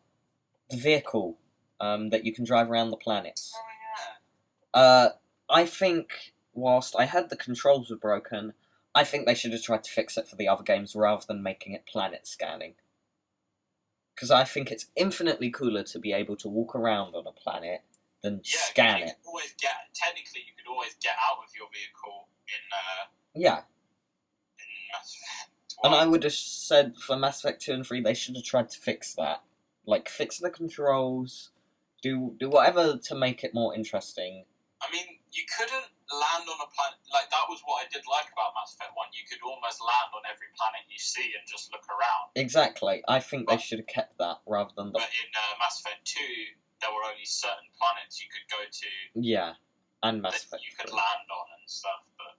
Speaker 1: vehicle that you can drive around the planets.
Speaker 2: Oh, yeah.
Speaker 1: I think, whilst I heard the controls were broken, I think they should have tried to fix it for the other games rather than making it planet scanning. Because I think it's infinitely cooler to be able to walk around on a planet than scan it.
Speaker 2: Technically, you could always get out of your vehicle in
Speaker 1: Yeah.
Speaker 2: in Mass Effect 1.
Speaker 1: And I would have said for Mass Effect 2 and 3, they should have tried to fix that. Like, fix the controls, do whatever to make it more interesting.
Speaker 2: I mean, you couldn't land on a planet... Like, that was what I did like about Mass Effect 1. You could almost land on every planet you see and just look around.
Speaker 1: Exactly. I think they should have kept that rather than...
Speaker 2: But in Mass Effect 2, there were only certain planets you could go to...
Speaker 1: Yeah, and Mass Effect
Speaker 2: you could
Speaker 1: 3.
Speaker 2: land on and stuff, but...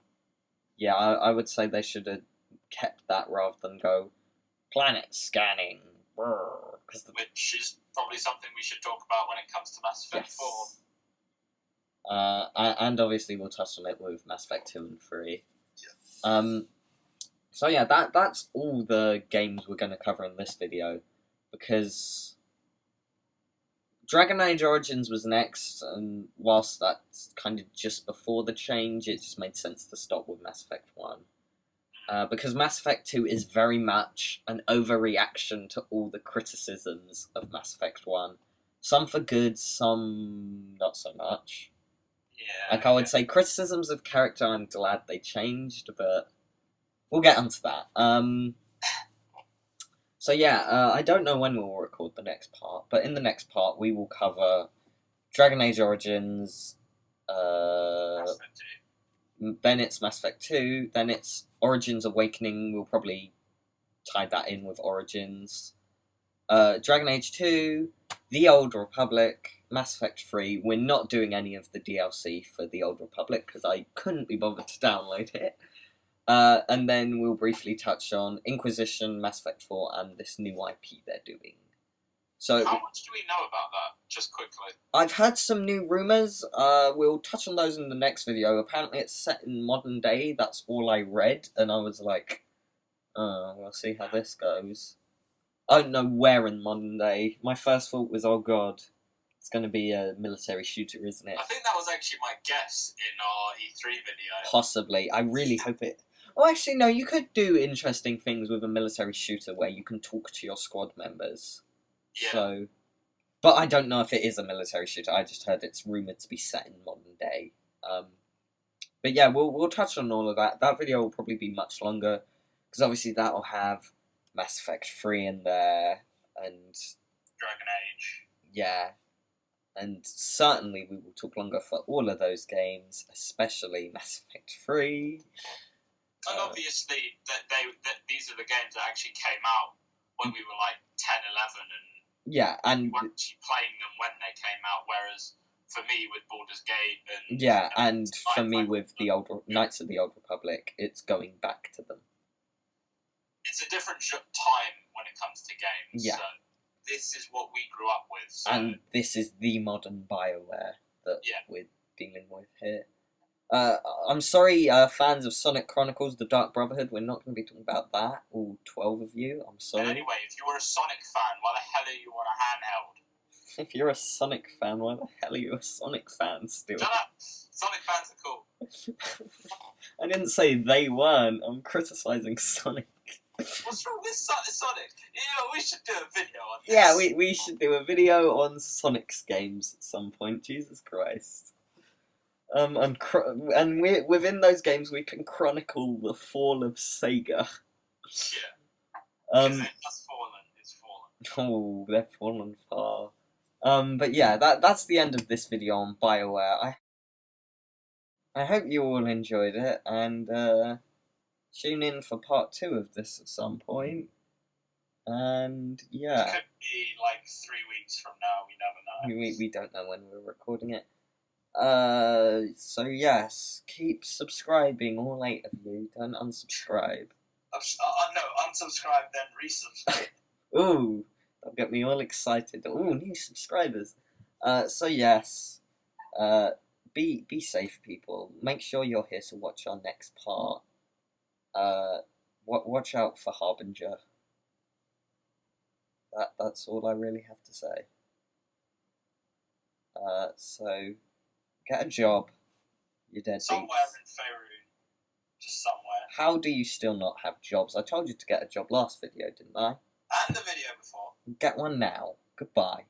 Speaker 1: Yeah, I would say they should have kept that rather than go planet scanning.
Speaker 2: Which is probably something we should talk about when it comes to Mass Effect 4.
Speaker 1: And obviously we'll touch on it with Mass Effect 2 and 3.
Speaker 2: Yeah.
Speaker 1: So yeah, that's all the games we're going to cover in this video, because Dragon Age Origins was next, and whilst that's kind of just before the change, it just made sense to stop with Mass Effect 1. Because Mass Effect 2 is very much an overreaction to all the criticisms of Mass Effect 1. Some for good, some not so much.
Speaker 2: Yeah.
Speaker 1: Like, I would say criticisms of character, I'm glad they changed, but we'll get onto that. So yeah, I don't know when we'll record the next part, but in the next part we will cover Dragon Age Origins,
Speaker 2: Mass Effect 2.
Speaker 1: Then it's Mass Effect 2, then it's Origins Awakening, we'll probably tie that in with Origins. Dragon Age 2, The Old Republic, Mass Effect 3. We're not doing any of the DLC for The Old Republic because I couldn't be bothered to download it. And then we'll briefly touch on Inquisition, Mass Effect 4, and this new IP they're doing. So,
Speaker 2: how much do we know about that, just quickly?
Speaker 1: I've heard some new rumours. We'll touch on those in the next video. Apparently it's set in modern day. That's all I read. And I was like, we'll see how this goes. I don't know where in modern day. My first thought was, oh god, it's going to be a military shooter, isn't it?
Speaker 2: I think that was actually my guess in our E3 video.
Speaker 1: Possibly. I really hope it... Well, actually, no, you could do interesting things with a military shooter where you can talk to your squad members.
Speaker 2: Yeah.
Speaker 1: So, But I don't know if it is a military shooter. I just heard it's rumored to be set in modern day. But yeah, we'll touch on all of that. That video will probably be much longer because obviously that'll have Mass Effect 3 in there and
Speaker 2: Dragon Age.
Speaker 1: Yeah, and certainly we will talk longer for all of those games, especially Mass Effect 3.
Speaker 2: And obviously, these are the games that actually came out when we were like 10, 11, and
Speaker 1: yeah, and
Speaker 2: we weren't actually playing them when they came out. Whereas for me, with Baldur's Gate and
Speaker 1: yeah, and for me with the old Knights of the Old Republic, it's going back to them.
Speaker 2: It's a different time when it comes to games.
Speaker 1: Yeah.
Speaker 2: So this is what we grew up with. So.
Speaker 1: And this is the modern Bioware that we're dealing with here. I'm sorry, fans of Sonic Chronicles: The Dark Brotherhood, we're not going to be talking about that, all 12 of you, I'm sorry.
Speaker 2: And anyway, if you were a Sonic fan, why the hell are you on a handheld?
Speaker 1: If you're a Sonic fan, why the hell are you a Sonic fan still?
Speaker 2: Shut up! Sonic fans are cool.
Speaker 1: I didn't say they weren't, I'm criticising Sonic.
Speaker 2: What's wrong with Sonic? You know, we should do a video on this.
Speaker 1: Yeah, we should do a video on Sonic's games at some point, Jesus Christ. And within those games we can chronicle the fall of Sega.
Speaker 2: Yeah. It's fallen.
Speaker 1: Oh, they've fallen far. But yeah, that's the end of this video on Bioware. I hope you all enjoyed it, and tune in for part 2 of this at some point. And yeah.
Speaker 2: It could be like 3 weeks from now, we never know.
Speaker 1: We don't know when we're recording it. So yes, keep subscribing, all 8 of you. Don't unsubscribe.
Speaker 2: No, unsubscribe, then resubscribe.
Speaker 1: Ooh, that'll get me all excited. Ooh, new subscribers. So yes, be safe, people. Make sure you're here to watch our next part. Watch out for Harbinger. That's all I really have to say. So get a job, you deadbeats.
Speaker 2: Somewhere in Faerun. Just somewhere.
Speaker 1: How do you still not have jobs? I told you to get a job last video, didn't I?
Speaker 2: And the video before.
Speaker 1: Get one now. Goodbye.